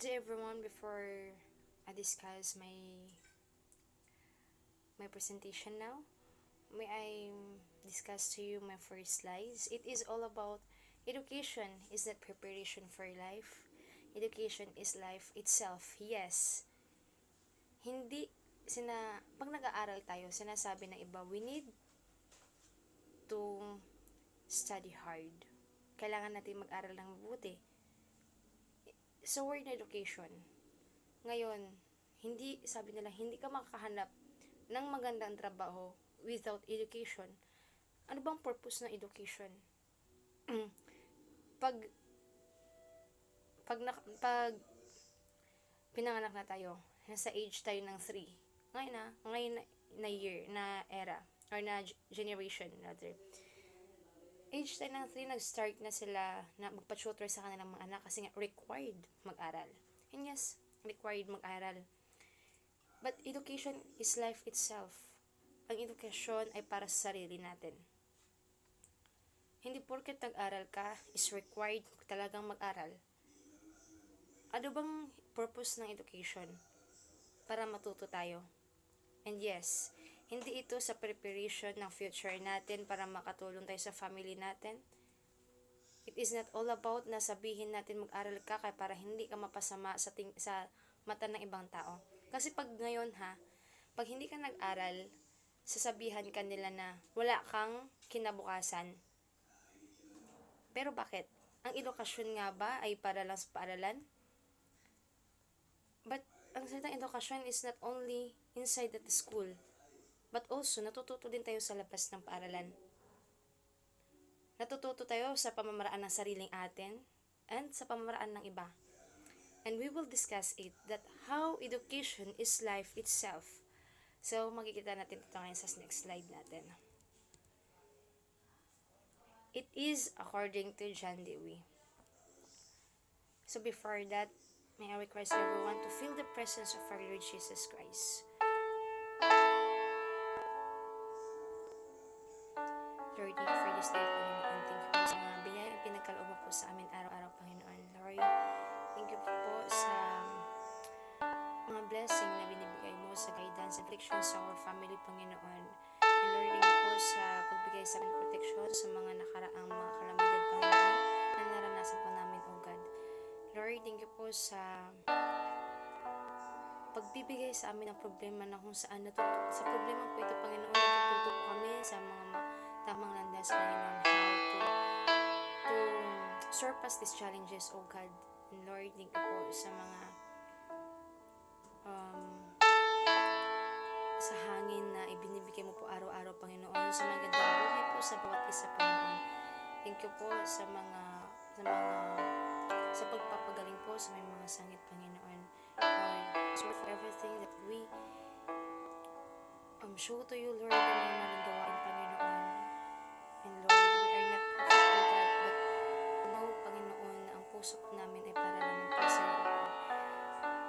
Good day everyone. Before I discuss my presentation now, may I discuss to you my first slides. It is all about education is not preparation for life. Education is life itself. Yes. Hindi pag nag-aaral tayo, sinasabi ng iba, we need to study hard. Kailangan natin mag-aral ng mabuti. Sa word na education, ngayon, sabi nila, hindi ka makakahanap ng magandang trabaho without education. Ano bang purpose ng education? pag pinanganak na tayo, nasa age tayo ng 3. Ngayon na year, na era, or na generation rather. Age tayo ng 3, nag-start na sila na magpa-tutor sa kanilang mga anak kasi nga required mag-aral. And yes, required mag-aral. But education is life itself. Ang edukasyon ay para sa sarili natin. Hindi porket nag-aral ka is required talagang mag-aral. Ano bang purpose ng education? Para matuto tayo. And yes, hindi ito sa preparation ng future natin para makatulong tayo sa family natin. It is not all about na sabihin natin mag-aral ka kaya para hindi ka mapasama sa mata ng ibang tao. Kasi pag ngayon pag hindi ka nag-aral, sasabihan ka nila na wala kang kinabukasan. Pero bakit? Ang edukasyon nga ba ay para lang sa paaralan? But ang salitang edukasyon is not only inside the school, but also natututo din tayo sa labas ng paaralan. Natututo tayo sa pamamaraan ng sariling atin and sa pamamaraan ng iba. And we will discuss it, that how education is life itself. So, makikita natin ito ngayon sa next slide natin. It is according to John Dewey. So, before that, may I request everyone to feel the presence of our Lord Jesus Christ. Lord, thank you for this day, Panginoon. Thank you po sa mga biyayang pinagkaloob mo po sa amin araw-araw, Panginoon. Lord, thank you po sa mga blessing na binibigay mo sa guidance and protection sa our family, Panginoon. And Lord, thank you po sa pagbigay sa amin protection sa mga nakaraang mga kalamidad, Panginoon, na naranasan po namin, O God. Lord, thank you po sa pagbibigay sa amin ng problema na kung saan sa problema po ito, Panginoon, natututo po kami sa mga tamang landas, Panginoon, how to surpass these challenges, O God. And Lord, thank you po sa mga sa hangin na ibinibigay mo po araw-araw, Panginoon, sa magandang buhay po sa bawat isa, Panginoon. Thank you po sa pagpapagaling po sa may mga sangit, Panginoon. Lord, so for everything that we show to you, Lord, na may maling gawain, Panginoon. And Lord, we are not perfect, O God, but know, Panginoon, na ang puso po namin ay para lamang po sa iyo, O God.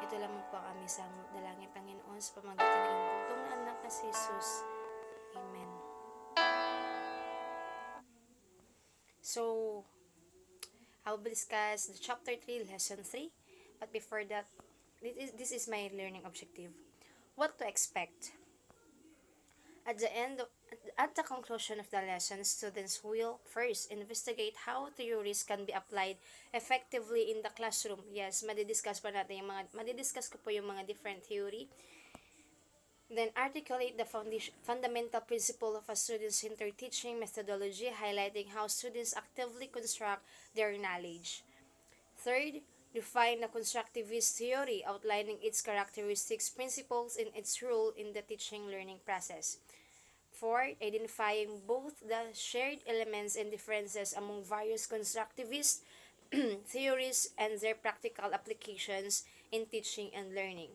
Ito lamang po ang aming samot dalangin, Panginoon, sa pamagitan ng bugtong na anak na si Jesus. Amen. So, I will discuss the chapter 3, lesson 3. But before that, this is my learning objective. What to expect? At the conclusion of the lesson, students will first investigate how theories can be applied effectively in the classroom. Yes, madidiscuss ko po yung mga different theory. Then articulate the fundamental principle of a student-centered teaching methodology, highlighting how students actively construct their knowledge. Third, define the constructivist theory, outlining its characteristics, principles, and its role in the teaching learning process. Fourth, identifying both the shared elements and differences among various constructivist theories and their practical applications in teaching and learning.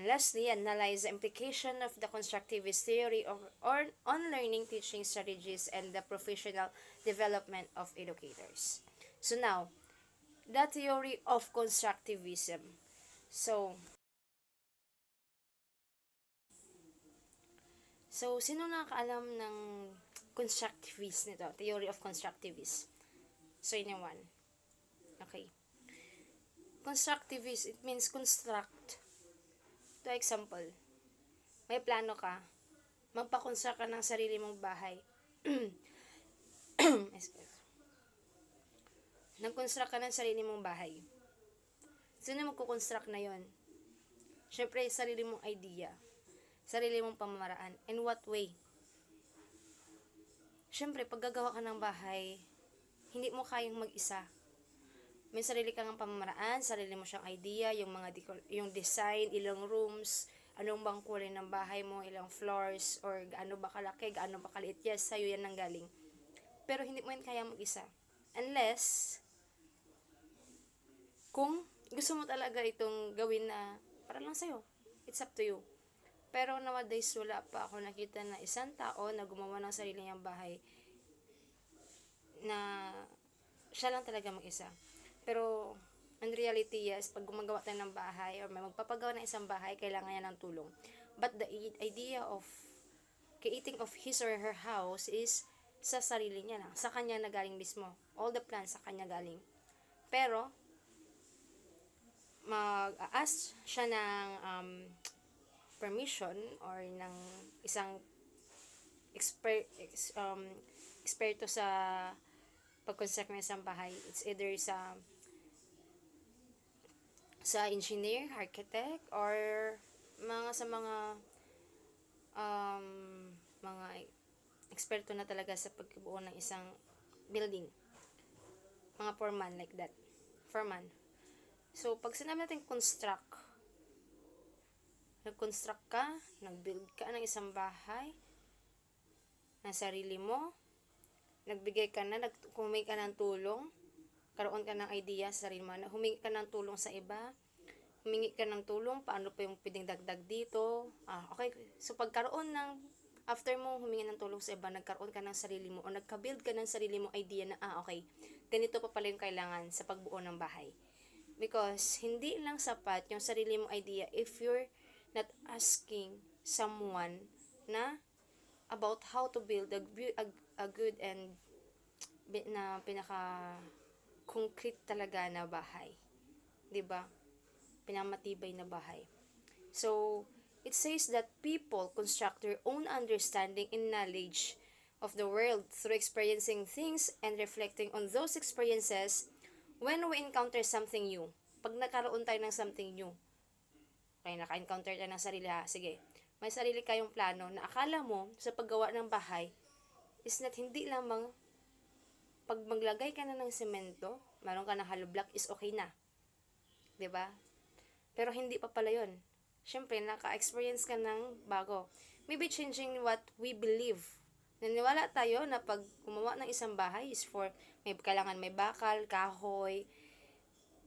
And lastly, analyze the implication of the constructivist theory on learning teaching strategies and the professional development of educators. So now, the theory of constructivism. So, sino nakakaalam ng constructivist nito? Theory of constructivist. So, yun yung one. Okay. Constructivist, it means construct. To example, may plano ka, magpa-construct ka ng sarili mong bahay. Nag-construct ka ng sarili mong bahay. Sino magkukonstruct na yon? Siyempre, sarili mong idea. Sarili mong pamamaraan. In what way? Siyempre, pag gagawa ka ng bahay, hindi mo kayang mag-isa. May sarili kang pamamaraan, sarili mo siyang idea, yung design, ilang rooms, anong bang kulay ng bahay mo, ilang floors, or gaano ba kalaki, gaano ba kaliit. Yes, sa'yo yan nanggaling. Pero hindi mo yan kaya mag-isa. Unless, kung gusto mo talaga itong gawin na para lang sa'yo. It's up to you. Pero nowadays, wala pa ako nakita na isang tao na gumawa ng sarili niyang bahay na siya lang talaga mag-isa. Pero, in reality, yes, pag gumagawa tayo ng bahay or may magpapagawa ng isang bahay, kailangan niya ng tulong. But the idea of creating of his or her house is sa sarili niya lang. Sa kanya na galing mismo. All the plans sa kanya galing. Pero, mag-ask siya ng permission or ng isang eksperto sa pag-construct ng isang bahay. It's either sa engineer, architect, or mga eksperto na talaga sa pagbuo ng isang building. Mga foreman like that. Foreman. So, pag sinabi natin nag-construct ka, nag-build ka ng isang bahay, ng sarili mo, nagbigay ka na, humingi ka ng tulong, karoon ka ng idea sa sarili mo, humingi ka ng tulong sa iba, humingi ka ng tulong, paano pa yung pwedeng dagdag dito, okay, so pagkaroon ng, after mo humingi ng tulong sa iba, nagkaroon ka ng sarili mo, o nagka-build ka ng sarili mo idea na, okay, ganito pa pala yung kailangan sa pagbuo ng bahay. Because, hindi lang sapat yung sarili mong idea if you're not asking someone na about how to build a good and na pinaka-concrete talaga na bahay. 'Di ba? Pinamatibay na bahay. So, it says that people construct their own understanding and knowledge of the world through experiencing things and reflecting on those experiences when we encounter something new. Pag nagkaroon tayo ng something new, okay, naka-encounter tayo ng sarili, sige, may sarili kayong plano na akala mo sa paggawa ng bahay is not hindi lamang pag maglagay ka na ng semento, meron ka ng hollow block is okay na. 'Di ba? Pero hindi pa pala 'yon. Syempre, naka-experience ka ng bago. Maybe changing what we believe. Naniwala tayo na pag gumawa ng isang bahay is for kailangan may bakal, kahoy,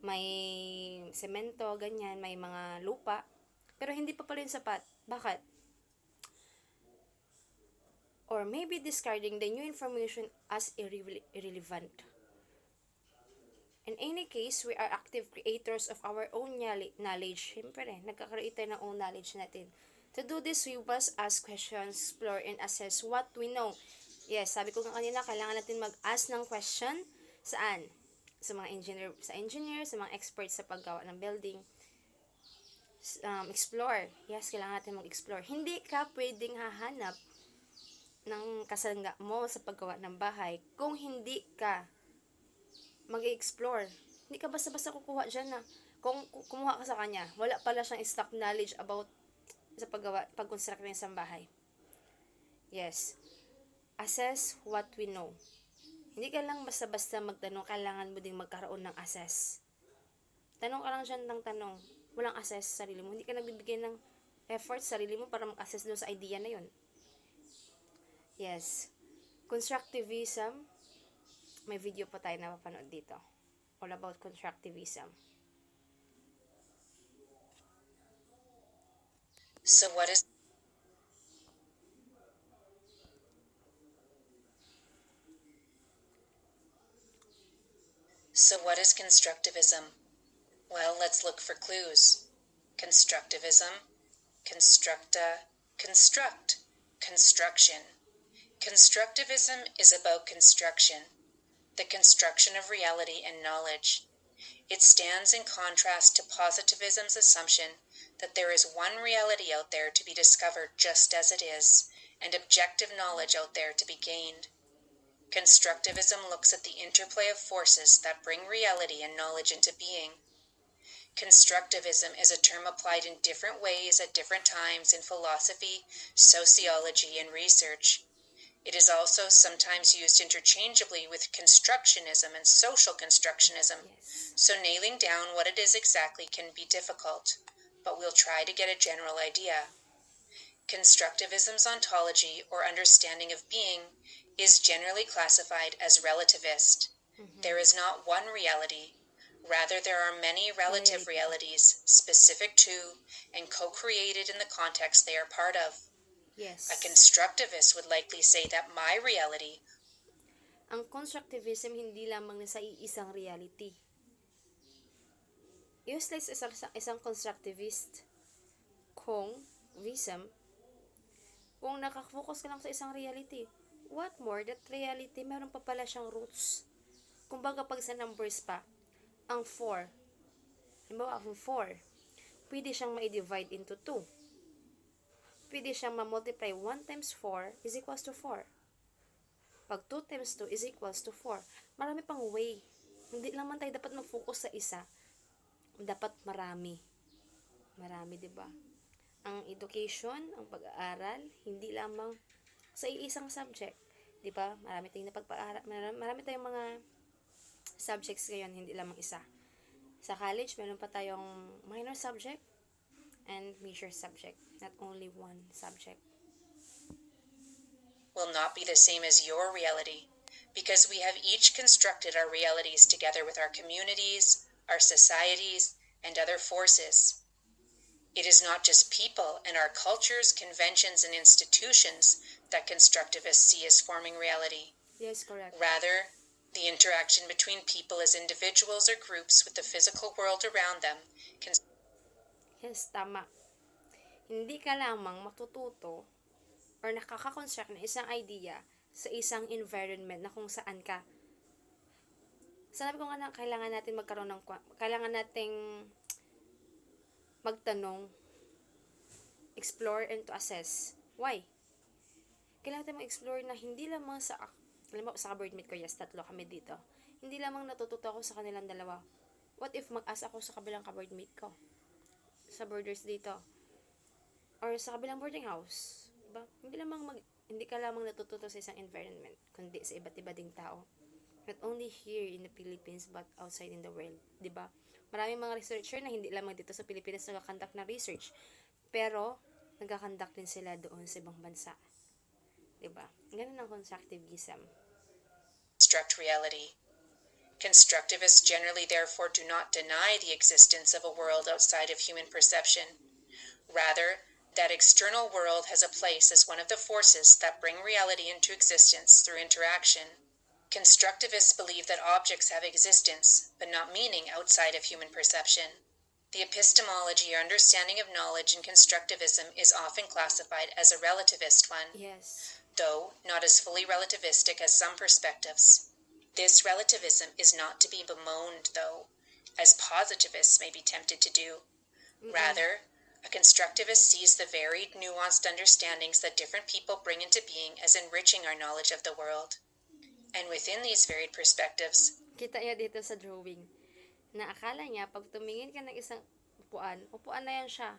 may semento, ganyan, may mga lupa. Pero hindi pa pala yung sapat. Bakit? Or maybe discarding the new information as irrelevant. In any case, we are active creators of our own knowledge. Siyempre, nagkakreate tayo ng own knowledge natin. To do this, we must ask questions, explore, and assess what we know. Yes, sabi ko nga kanina, kailangan natin mag-ask ng question. Saan? Sa mga engineer, sa mga experts sa paggawa ng building. Explore. Yes, kailangan natin mag-explore. Hindi ka pwedeng hahanap ng kasangga mo sa paggawa ng bahay kung hindi ka mag-explore. Hindi ka basta-basta kukuha dyan na. Kung kumuha ka sa kanya, wala pala siyang stock knowledge about sa pag-construct ng isang bahay. Yes. Assess what we know. Hindi ka lang basta-basta magtanong, kailangan mo ding magkaroon ng assess. Tanong ka lang dyan ng tanong. Walang assess sa sarili mo. Hindi ka nagbibigay ng effort sa sarili mo para mag-assess doon sa idea na yun. Yes. Constructivism. May video pa tayo na mapanood dito. All about constructivism. So what is constructivism? Well, let's look for clues. Constructivism, constructa, construct, construction. Constructivism is about construction, the construction of reality and knowledge. It stands in contrast to positivism's assumption that there is one reality out there to be discovered just as it is, and objective knowledge out there to be gained. Constructivism looks at the interplay of forces that bring reality and knowledge into being. Constructivism is a term applied in different ways at different times in philosophy, sociology, and research. It is also sometimes used interchangeably with constructionism and social constructionism, Yes. so nailing down what it is exactly can be difficult, but we'll try to get a general idea. Constructivism's ontology, or understanding of being, is generally classified as relativist. There is not one reality. Rather, there are many relative realities, specific to and co-created in the context they are part of. Yes. A constructivist would likely say that my reality, Ang constructivism hindi lamang nasa iisang reality. Useless isang constructivist kung nakafocus ka lang sa isang reality. What more, that reality, meron pa pala siyang roots. Kumbaga, pag sa numbers pa, ang 4, halimbawa, ang 4, pwede siyang ma-divide into 2. Pwede siyang ma-multiply 1 times 4 is equals to 4. Pag 2 times 2 is equals to 4. Marami pang way. Hindi lang man tayo dapat mag-focus sa isa. Dapat marami. Marami, diba? Ang education, ang pag-aaral, hindi lamang sa iisang subject. Diba? Marami tayong napagpag-aaral. Marami tayong mga subjects ngayon, hindi lamang isa. Sa college, meron pa tayong minor subject and major subject. Not only one subject. will not be the same as your reality, because we have each constructed our realities together with our communities, our societies, and other forces. It is not just people and our cultures, conventions, and institutions that constructivists see as forming reality. Yes, correct. Rather, the interaction between people as individuals or groups with the physical world around them can Yes, tama. Hindi ka lamang matututo or nakaka-construct ng isang idea sa isang environment na kung saan ka. Sabi ko nga na kailangan nating magtanong, explore, and to assess. Why? Kailangan natin mag-explore na hindi lamang alam mo, sa boardmate ko, yes, 3 kami dito. Hindi lamang natututo ako sa kanilang dalawa. What if mag-ask ako sa kabilang ka-boardmate ko? Sa boarders dito. Or sa kabilang boarding house. Diba? Hindi ka lamang natututo sa isang environment, kundi sa iba't iba ding tao. Not only here in the Philippines, but outside in the world. Diba? Maraming mga researcher na hindi lamang dito sa Pilipinas nagkakandak na research. Pero, nagkakandak din sila doon sa ibang bansa. Diba? Ganun ang constructivism. construct reality. Constructivists generally therefore do not deny the existence of a world outside of human perception. Rather, that external world has a place as one of the forces that bring reality into existence through interaction. Constructivists believe that objects have existence, but not meaning outside of human perception. The epistemology or understanding of knowledge in constructivism is often classified as a relativist one, Yes. though not as fully relativistic as some perspectives. This relativism is not to be bemoaned, though, as positivists may be tempted to do. Rather, a constructivist sees the varied, nuanced understandings that different people bring into being as enriching our knowledge of the world. And within these varied perspectives, Kita niya dito sa drawing, na akala niya, pag tumingin ka ng isang upuan na yan siya.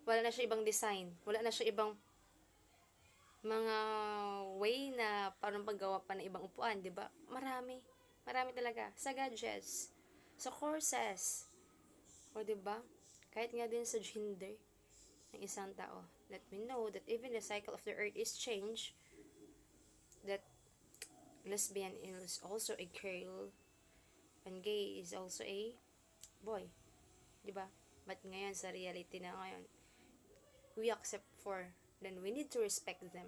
Wala na siya ibang design. Wala na siya ibang mga way na parang paggawa pa ng ibang upuan, di ba? Marami. Marami talaga. Sa gadgets, sa courses, o di ba? Kahit nga din sa gender ng isang tao. That we know that even the cycle of the earth is changed. That lesbian is also a girl and gay is also a boy. Diba? But ngayon, sa reality na ngayon, we accept then we need to respect them.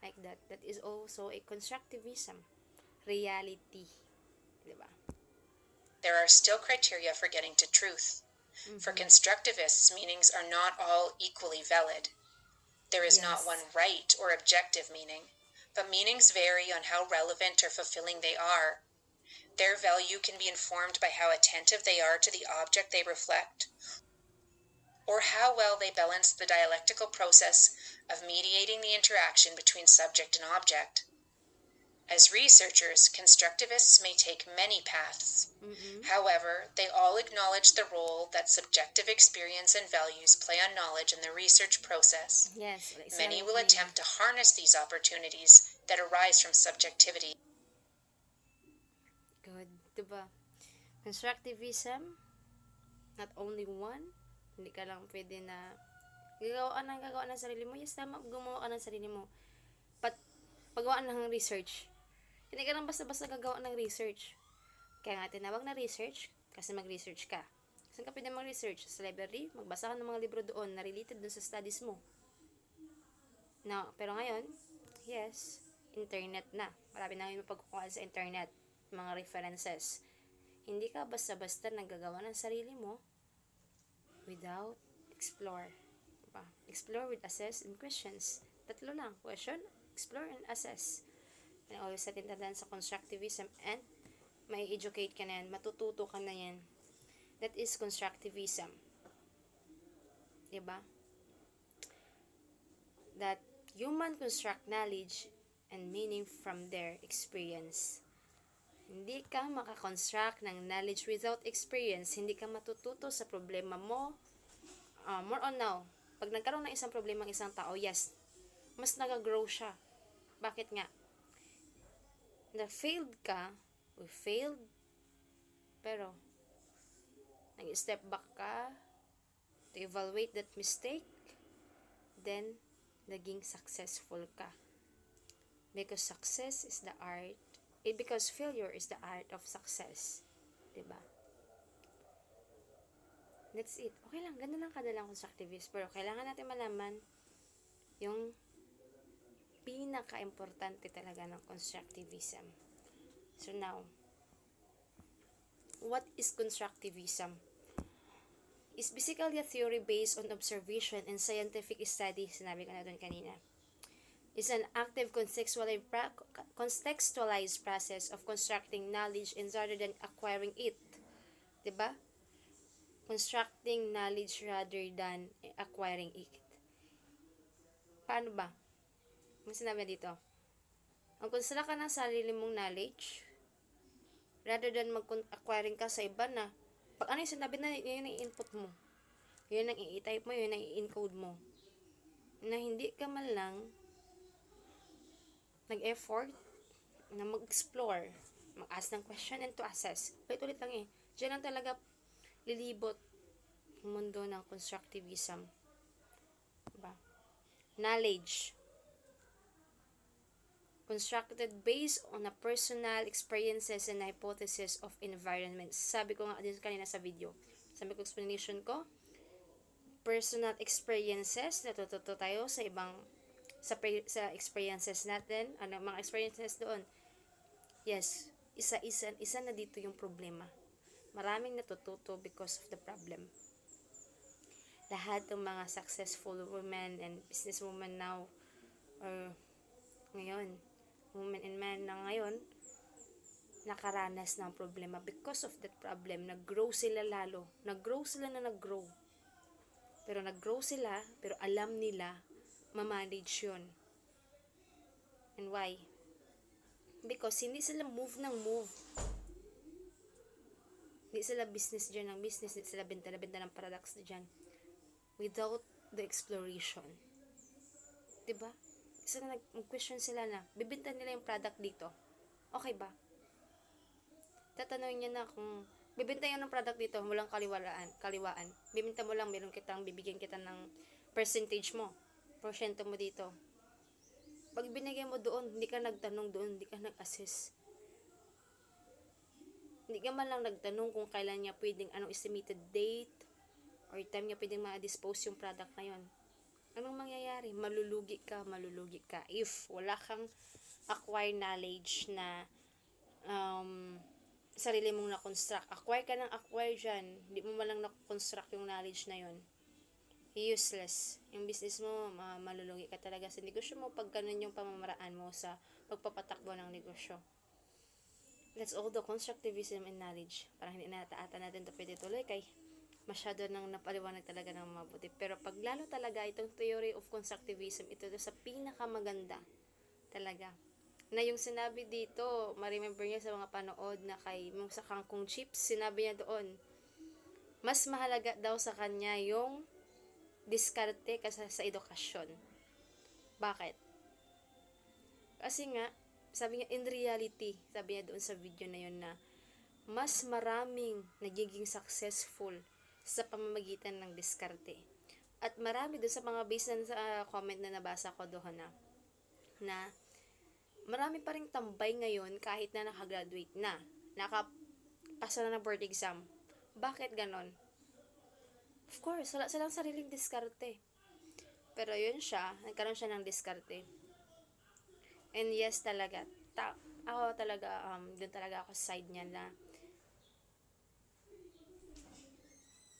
Like that. That is also a constructivism. Reality. Diba? there are still criteria for getting to truth. For constructivists, meanings are not all equally valid. There is not Yes. one right or objective meaning, but meanings vary on how relevant or fulfilling they are. Their value can be informed by how attentive they are to the object they reflect, or how well they balance the dialectical process of mediating the interaction between subject and object. As researchers, constructivists may take many paths. However, they all acknowledge the role that subjective experience and values play on knowledge in the research process. Yes. Like, Many sinabi will ko kanina. attempt to harness these opportunities that arise from subjectivity. Good. Diba? Constructivism, not only one, hindi ka lang pwede na gagawa ng sarili mo. Yes, tama, gumawa ka ng sarili mo. Paggawaan ng research. Hindi ka lang basta-basta gagawa ng research. Kaya nga tinawag na research, kasi mag-research ka. Saan ka pwede mag-research? Sa library, magbasa ka ng mga libro doon na related dun sa studies mo. No, pero ngayon, yes, internet na. Marami na ngayon mapagkukuha sa internet, mga references. Hindi ka basta-basta naggagawa ng sarili mo without explore. Diba? Explore with assess and questions. Tatlo lang. Question, explore, and assess. And always natin tandaan sa constructivism, and may educate ka na yan. Matututo ka na yan. That is constructivism. Diba? That human construct knowledge and meaning from their experience. Hindi ka makakonstruct ng knowledge without experience. Hindi ka matututo sa problema mo. More on now, pag nagkaroon ng isang problema ng isang tao, yes, mas nag-grow siya. Bakit nga? Na-failed ka, we failed, pero nag-step back ka to evaluate that mistake, then naging successful ka. Because success is the art, because failure is the art of success. Diba? That's it. Okay lang, ganda lang kadalang constructivist, pero kailangan natin malaman yung pinaka-importante talaga ng constructivism. So now, what is constructivism? It's basically a theory based on observation and scientific study, sinabi ko na doon kanina. It's an active contextualized process of constructing knowledge and rather than acquiring it. Diba? Constructing knowledge rather than acquiring it. Paano ba? Ang sinabi dito, ang construct ka ng sarili mong knowledge, rather than mag-acquiring ka sa iba na, pag ano yung sinabi na, yun ang input mo. Yun ang i-type mo, yun ang i-encode mo. Na hindi ka man lang nag-effort na mag-explore, mag-ask ng question and to assess. Ulit-ulit lang eh. Diyan lang talaga lilibot ang mundo ng constructivism. Diba? Knowledge. Constructed based on a personal experiences and hypothesis of environments. Sabi ko nga din kanina sa video. Sabi ko explanation ko, personal experiences, natututo tayo sa ibang sa experiences natin, mga experiences doon. Yes, isa na dito yung problema. Maraming natututo because of the problem. Lahat ng mga successful women and businesswomen now, or ngayon, women and men na ngayon, nakaranas ng problema. Because of that problem, nag-grow sila lalo. Nag-grow sila na nag-grow. Pero nag-grow sila, pero alam nila, ma-manage yun. And why? Because hindi sila move ng move. Hindi sila business dyan ng business. Hindi sila benta ng products dyan. Without the exploration. Diba? Isa na nag-question sila na, bibenta nila yung product dito. Okay ba? Tatanungin niya na kung, bibenta yan ng product dito, walang kaliwaan. Bibenta mo lang, bibigyan kita ng percentage mo. Porsyento mo dito. Pag binigay mo doon, hindi ka nagtanong doon, hindi ka nag-assess. Hindi ka man lang nagtanong kung kailan niya pwedeng, anong estimated date, or time niya pwedeng ma-dispose yung product na yun. Anong mangyayari? Malulugi ka. If wala kang acquire knowledge na sarili mong na-construct. Acquire ka ng acquire dyan. Hindi mo malang na-construct yung knowledge na yun. Useless. Yung business mo, malulugi ka talaga sa negosyo mo pag ganun yung pamamaraan mo sa pagpapatakbo ng negosyo. That's all the constructivism and knowledge. Parang hindi na taatan natin ito pwede tuloy kay masyado nang napaliwanag talaga ng mabuti. Pero pag lalo talaga itong theory of constructivism, ito sa pinakamaganda talaga. Na yung sinabi dito, ma-remember niya sa mga panood na kay sa Kangkong Chips, sinabi niya doon, mas mahalaga daw sa kanya yung diskarte kasi sa edukasyon. Bakit? Kasi nga, sabi niya, in reality, sabi niya doon sa video na yun na, mas maraming nagiging successful sa pamamagitan ng diskarte. At marami doon sa mga based na sa comment na nabasa ko doon na marami pa rin tambay ngayon kahit na nakagraduate na. Nakapasa na ng board exam. Bakit ganon? Of course, wala silang sariling diskarte. Pero yun siya, nagkaroon siya ng diskarte. And yes talaga, ako talaga, dun talaga ako sa side niya na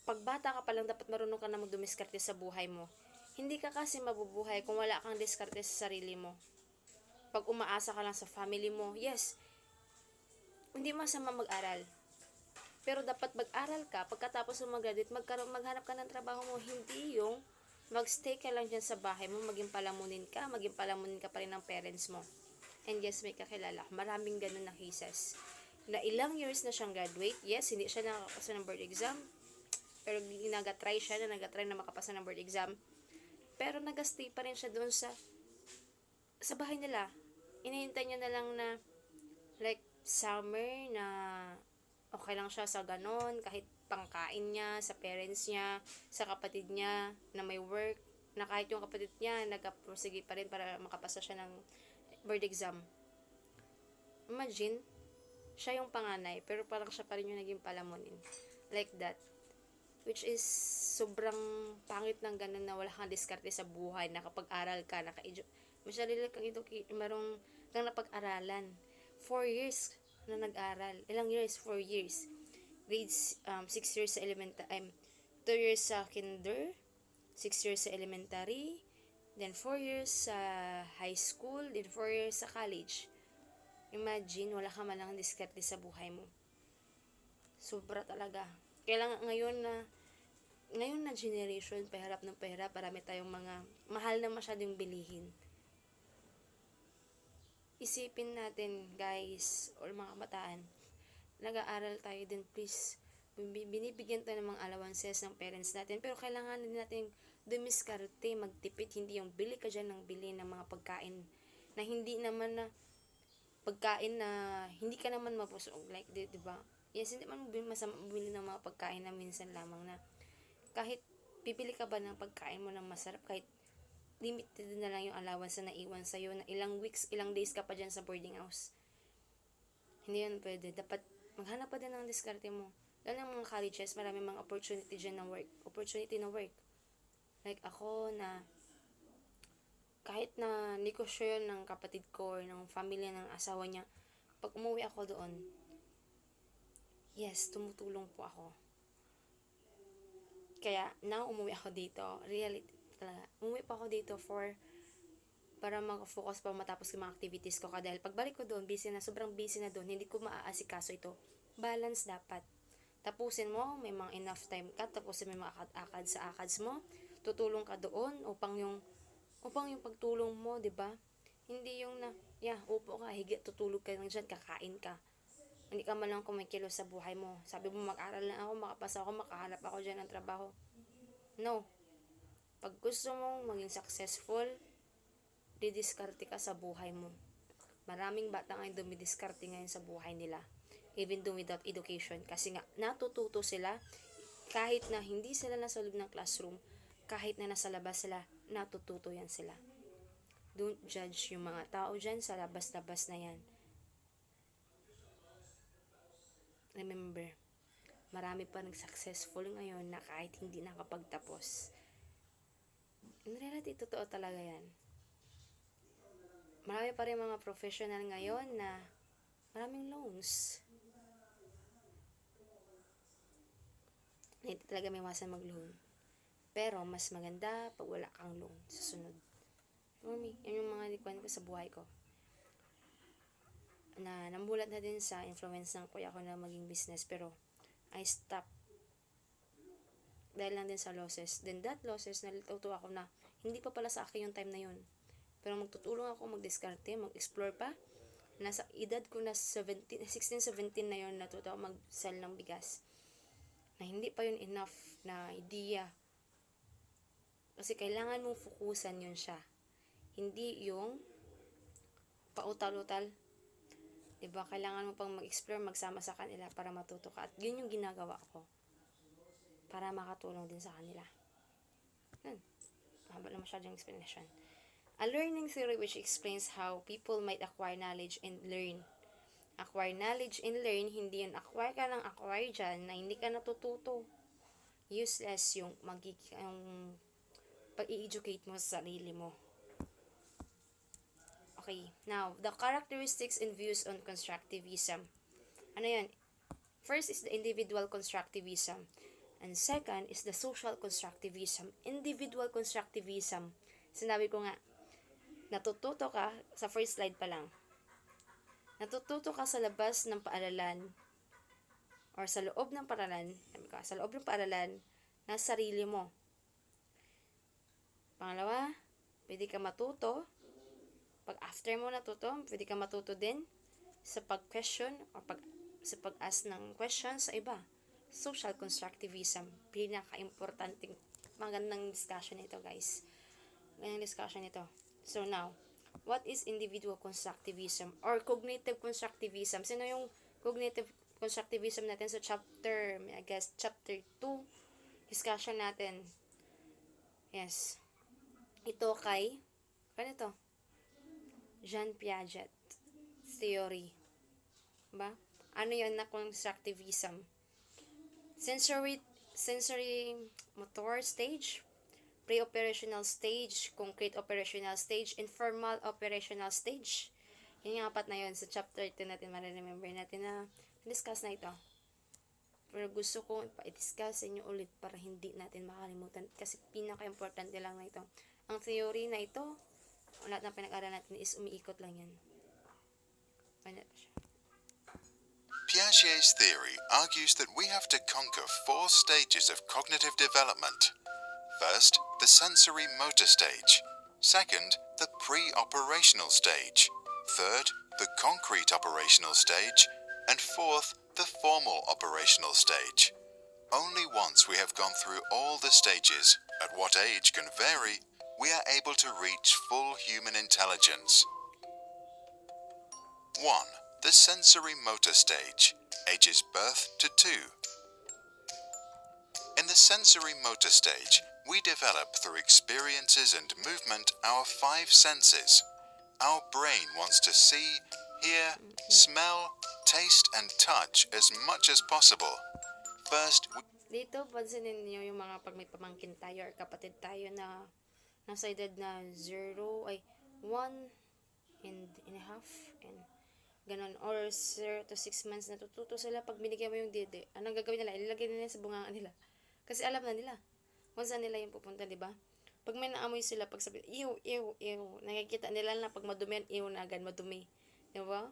pag bata ka pa lang dapat marunong ka na magdumiskarte sa buhay mo. Hindi ka kasi mabubuhay kung wala kang diskarte sa sarili mo. Pag umaasa ka lang sa family mo, yes, hindi masama mag-aral. Pero dapat mag-aral ka, pagkatapos mo mag-graduate, maghanap ka ng trabaho mo, hindi yung magstay ka lang dyan sa bahay mo, maging palamunin ka pa rin ng parents mo. And yes, may kakilala, maraming ganun na cases. Na ilang years na siyang graduate, yes, hindi siya nakakapasa ng board exam, pero nag-try na makapasa ng board exam. Pero nag-stay pa rin siya doon sa bahay nila. Inihintay niya na lang na like summer na okay lang siya sa ganon, kahit pangkain niya, sa parents niya, sa kapatid niya na may work, na kahit yung kapatid niya nag-prosige pa rin para makapasa siya ng board exam. Imagine, siya yung panganay, pero parang siya pa rin yung naging palamunin. Like that. Which is sobrang pangit ng ganun na wala kang diskarte sa buhay, nakapag-aral ka, masyadong kang marong kang napag-aralan. 4 years na nag-aral. Ilang years? 4 years. Grades, 6 years sa 2 years sa kinder, 6 years sa elementary, then 4 years sa high school, then 4 years sa college. Imagine, wala ka man lang diskarte sa buhay mo. Sobra talaga. Kailangan ngayon na generation, pahirap ng pahirap, marami tayong mga mahal na masyadong bilihin. Isipin natin, guys, or mga kabataan, nag-aaral tayo din, please. Binibigyan tayo ng mga allowances ng parents natin, pero kailangan din natin dumiskarte, magtipid, hindi yung bili ka dyan ng bili ng mga pagkain na hindi naman na pagkain na hindi ka naman mapusog, like, diba? Yes, hindi man masama bumili ng mga pagkain na minsan lamang na kahit pipili ka ba ng pagkain mo ng masarap, kahit limited na lang yung allowance na naiwan sa'yo na ilang weeks, ilang days ka pa dyan sa boarding house. Hindi yan pwede. Dapat maghanap pa din ng diskarte mo. Lalo ng mga colleges, marami mga opportunity dyan na work. Like ako na kahit na negosyo yun ng kapatid ko or ng family ng asawa niya, pag umuwi ako doon, yes, tumutulong po ako. Kaya, now, umuwi ako dito. Reality talaga. Umuwi pa ako dito para mag-focus pa matapos yung mga activities ko. Dahil pagbalik ko doon, sobrang busy na doon, hindi ko maaasikaso ito. Balance dapat. Tapusin mo, may mga enough time ka, tapusin mo yung mga akad sa akads mo, tutulong ka doon upang yung pagtulong mo, 'di ba? Hindi yung upo ka, higit, tutulog ka lang dyan, kakain ka. Hindi ka man lang kumikilo sa buhay mo. Sabi mo, mag-aral na ako, makapasa ako, makahanap ako dyan ng trabaho. No. Pag gusto mong maging successful, didiskarte ka sa buhay mo. Maraming bata ngayon dumidiskarte ngayon sa buhay nila. Even though without education. Kasi nga, natututo sila, kahit na hindi sila nasa loob ng classroom, kahit na nasa labas sila, natututo yan sila. Don't judge yung mga tao dyan sa labas-labas na yan. Remember, marami pa successful ngayon na kahit hindi nakapagtapos. In reality, totoo talaga yan. Marami pa rin mga professional ngayon na maraming loans. Na hindi talaga may iwasan mag-loan. Pero, mas maganda pag wala kang loan sa sunod. For me, yan yung mga likuan ko sa buhay ko. na namulat na din sa influence ng kuya ko na maging business, pero I stopped dahil lang din sa losses. Then that losses, nalituto ako na hindi pa pala sa akin yung time na yun. Pero magtutulong ako mag-discarte, mag-explore pa. Nasa edad ko na 16, 17 na yun, natuto ako mag-sell ng bigas. Na hindi pa yun enough na idea. Kasi kailangan mong fokusan yun siya. Hindi yung pautal-utal. Diba? Kailangan mo pang mag-explore, magsama sa kanila para matuto ka. At yun yung ginagawa ko. Para makatulong din sa kanila. Yun. Haba na masyadong explanation. A learning theory which explains how people might acquire knowledge and learn. Acquire knowledge and learn, hindi yun acquire ka ng acquire dyan na hindi ka natututo. Useless yung pag-i-educate mo sa sarili mo. Okay, now, the characteristics and views on constructivism. Ano yan? First is the individual constructivism. And second is the social constructivism. Individual constructivism. Sinabi ko nga, natututo ka, sa first slide pa lang, natututo ka sa labas ng paaralan or sa loob ng paaralan, sa loob ng paaralan na sarili mo. Pangalawa, pwede ka matuto, pag after mo natuto, pwede ka matuto din sa pag-question or sa pag-ask ng questions sa iba. Social constructivism, pinaka-importanting magandang discussion ito, guys. Magandang discussion ito. So now, what is individual constructivism or cognitive constructivism? Sino yung cognitive constructivism natin sa chapter 2 discussion natin? Yes. Ito kay Jean Piaget theory. Ba? Ano yun na constructivism? Sensory motor stage, pre-operational stage, concrete operational stage, informal operational stage. Yan yung apat na yun. Sa chapter 2 natin, ma-remember natin na discuss na ito. Pero gusto ko i-discuss sa inyo ulit para hindi natin makalimutan. Kasi pinaka-importante lang na ito. Ang theory na ito, lahat ng pinag-aral natin is umiikot lang yan. Piaget's theory argues that we have to conquer 4 stages of cognitive development. First, the sensory motor stage. Second, the pre-operational stage. Third, the concrete operational stage. And fourth, the formal operational stage. Only once we have gone through all the stages, at what age can vary, we are able to reach full human intelligence. 1. The sensory motor stage, ages birth to 2. In the sensory motor stage, we develop through experiences and movement our 5 senses. Our brain wants to see, hear, smell, taste, and touch as much as possible. First, dito, pansinin niyo yung mga pag may pamangkin tayo or kapatid tayo na nasa edad na 1 and a half and ganon, or 0 to 6 months, natututo sila pag binigyan mo yung dede. Anong gagawin nila? Ilalagay nila sa bunga nila. Kasi alam na nila kung saan nila yung pupunta, di ba? Pag may naamoy sila, pag sabi, ew, nakikita nila na pag madumi yan, ew na agad, madumi. Di ba?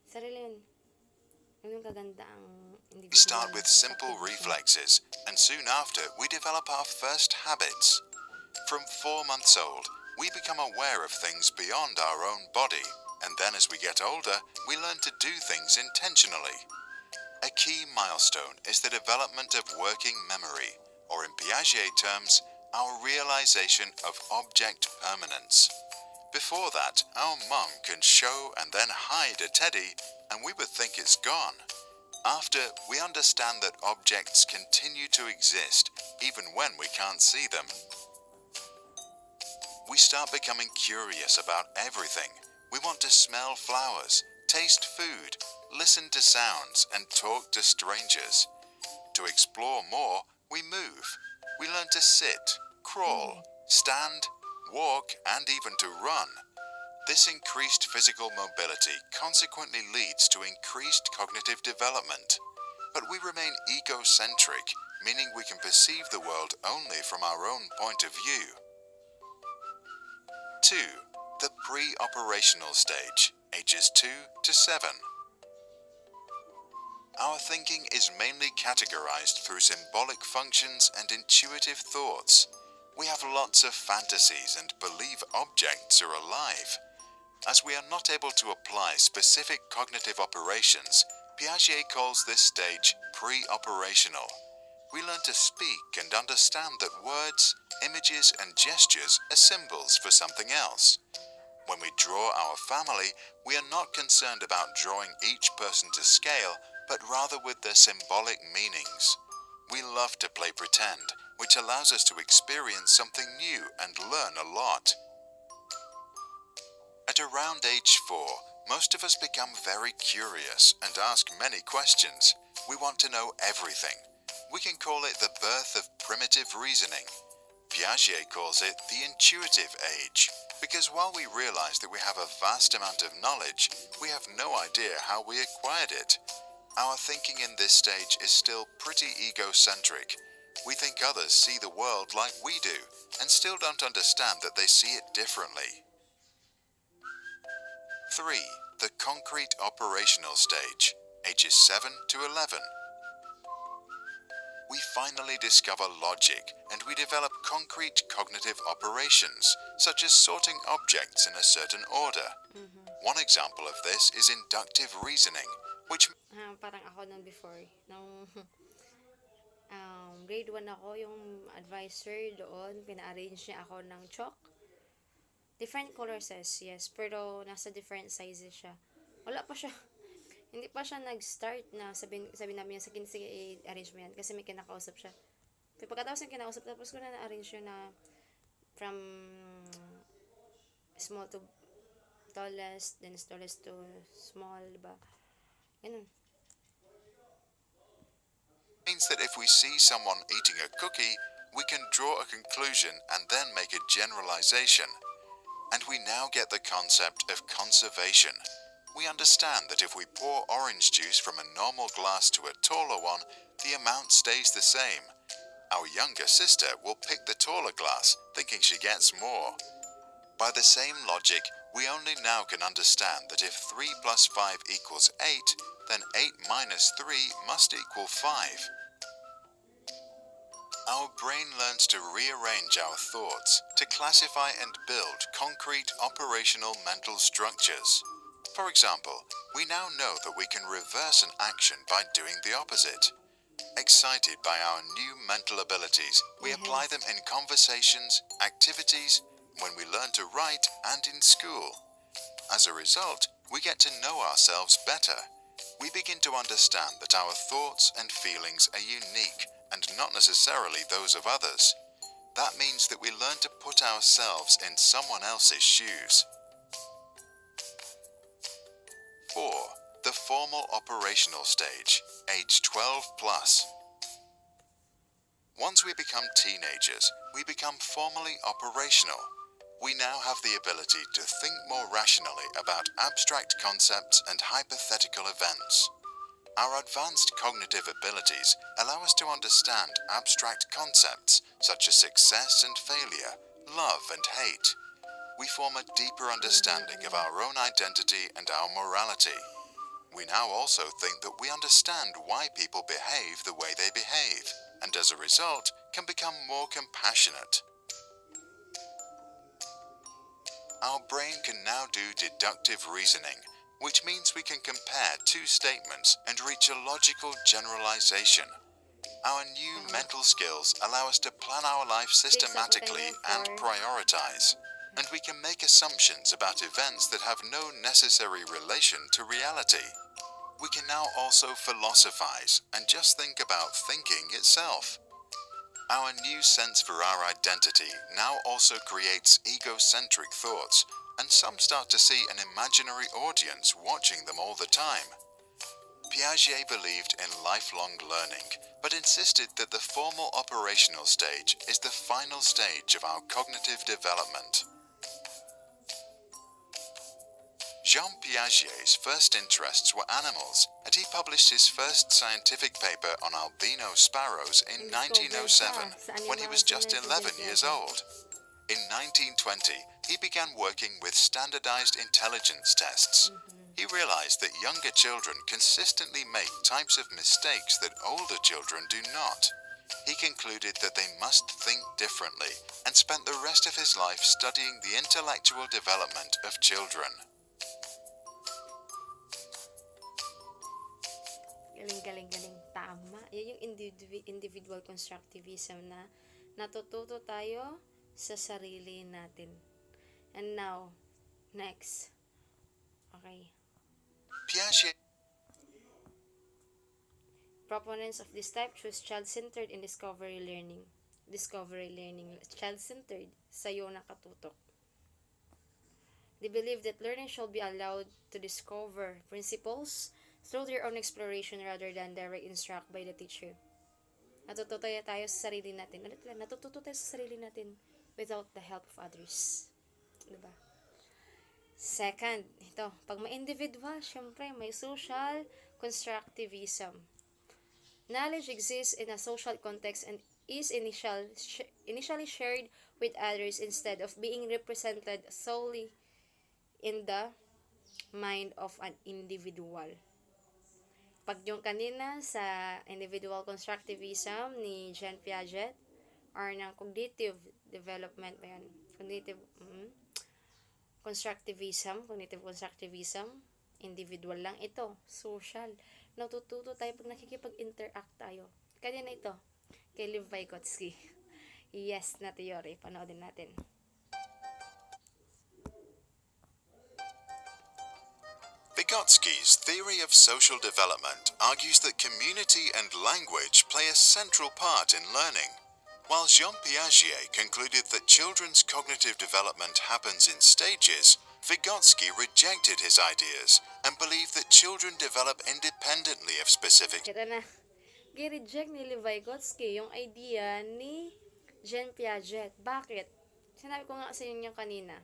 Sarili yun. Yun yung kaganda ang individual. we start with simple reflexes, and soon after, we develop our first habits. From 4 months old, we become aware of things beyond our own body, and then as we get older, we learn to do things intentionally. A key milestone is the development of working memory, or in Piaget terms, our realization of object permanence. Before that, our mum can show and then hide a teddy, and we would think it's gone. After, we understand that objects continue to exist, even when we can't see them. We start becoming curious about everything. We want to smell flowers, taste food, listen to sounds, and talk to strangers. To explore more, we move. We learn to sit, crawl, stand, walk, and even to run. This increased physical mobility consequently leads to increased cognitive development. But we remain egocentric, meaning we can perceive the world only from our own point of view. 2. The pre-operational stage, ages 2 to 7. Our thinking is mainly categorized through symbolic functions and intuitive thoughts. We have lots of fantasies and believe objects are alive. As we are not able to apply specific cognitive operations, Piaget calls this stage pre-operational. We learn to speak and understand that words, images, and gestures are symbols for something else. When we draw our family, we are not concerned about drawing each person to scale, but rather with their symbolic meanings. We love to play pretend, which allows us to experience something new and learn a lot. At around age 4, most of us become very curious and ask many questions. We want to know everything. We can call it the birth of primitive reasoning. Piaget calls it the intuitive age, because while we realize that we have a vast amount of knowledge, we have no idea how we acquired it. Our thinking in this stage is still pretty egocentric. We think others see the world like we do, and still don't understand that they see it differently. 3. The concrete operational stage, ages 7 to 11. We finally discover logic, and we develop concrete cognitive operations, such as sorting objects in a certain order. One example of this is inductive reasoning, which Parang ako nung before, nung grade 1 ako, yung advisor doon, pina-arrange niya ako ng chalk. Different colors, yes, pero nasa different sizes siya. Wala pa siya. Hindi pa siya nag-start na sabi namin niya, sige, i-arrange mo yan. Kasi may kinakausap siya. So, pagkatapos yung kinakausap, tapos ko na na-arrange yun na from small to tallest, then tallest to small, diba? Ganun. means that if we see someone eating a cookie, we can draw a conclusion and then make a generalization. And we now get the concept of conservation. We understand that if we pour orange juice from a normal glass to a taller one, the amount stays the same. Our younger sister will pick the taller glass, thinking she gets more. By the same logic, we only now can understand that if 3 plus 5 equals 8, then 8 minus 3 must equal 5. Our brain learns to rearrange our thoughts, to classify and build concrete operational mental structures. For example, we now know that we can reverse an action by doing the opposite. Excited by our new mental abilities, we apply them in conversations, activities, when we learn to write, and in school. As a result, we get to know ourselves better. We begin to understand that our thoughts and feelings are unique and not necessarily those of others. That means that we learn to put ourselves in someone else's shoes. 4. The formal operational stage, age 12 plus. Once we become teenagers, we become formally operational. We now have the ability to think more rationally about abstract concepts and hypothetical events. Our advanced cognitive abilities allow us to understand abstract concepts such as success and failure, love and hate. We form a deeper understanding of our own identity and our morality. We now also think that we understand why people behave the way they behave, and as a result, can become more compassionate. Our brain can now do deductive reasoning, which means we can compare two statements and reach a logical generalization. Our new mental skills allow us to plan our life systematically and prioritize, and we can make assumptions about events that have no necessary relation to reality. We can now also philosophize and just think about thinking itself. Our new sense for our identity now also creates egocentric thoughts, and some start to see an imaginary audience watching them all the time. Piaget believed in lifelong learning, but insisted that the formal operational stage is the final stage of our cognitive development. Jean Piaget's first interests were animals, and he published his first scientific paper on albino sparrows in 1907, when he was just 11 years old. In 1920, he began working with standardized intelligence tests. He realized that younger children consistently make types of mistakes that older children do not. He concluded that they must think differently and spent the rest of his life studying the intellectual development of children. Galing. Tama. Yan yung individual constructivism na natututo tayo sa sarili natin. And now, next. Okay. Piaget. Proponents of this type choose child-centered and discovery learning. Child-centered, sa'yo nakatutok. They believe that learning should be allowed to discover principles through their own exploration rather than direct instruct by the teacher. Natututo tayo sa sarili natin. Natututo tayo sa sarili natin without the help of others. Diba? Second, ito, pag may individual, syempre may social constructivism. Knowledge exists in a social context and is initially shared with others instead of being represented solely in the mind of an individual. Pag yung kanina sa individual constructivism ni Jean Piaget or ng cognitive development ba yan? Cognitive constructivism, individual lang ito, social. Natututo tayo pag nakikipag-interact tayo. Kanina ito, kay Lev Vygotsky. Yes na theory, panoodin natin. Vygotsky's theory of social development argues that community and language play a central part in learning, while Jean Piaget concluded that children's cognitive development happens in stages. Vygotsky rejected his ideas and believed that children develop independently of specific. Kita na, gi-reject ni Lev Vygotsky yung idea ni Jean Piaget. Bakit? Sinabi ko nga sa inyo kanina.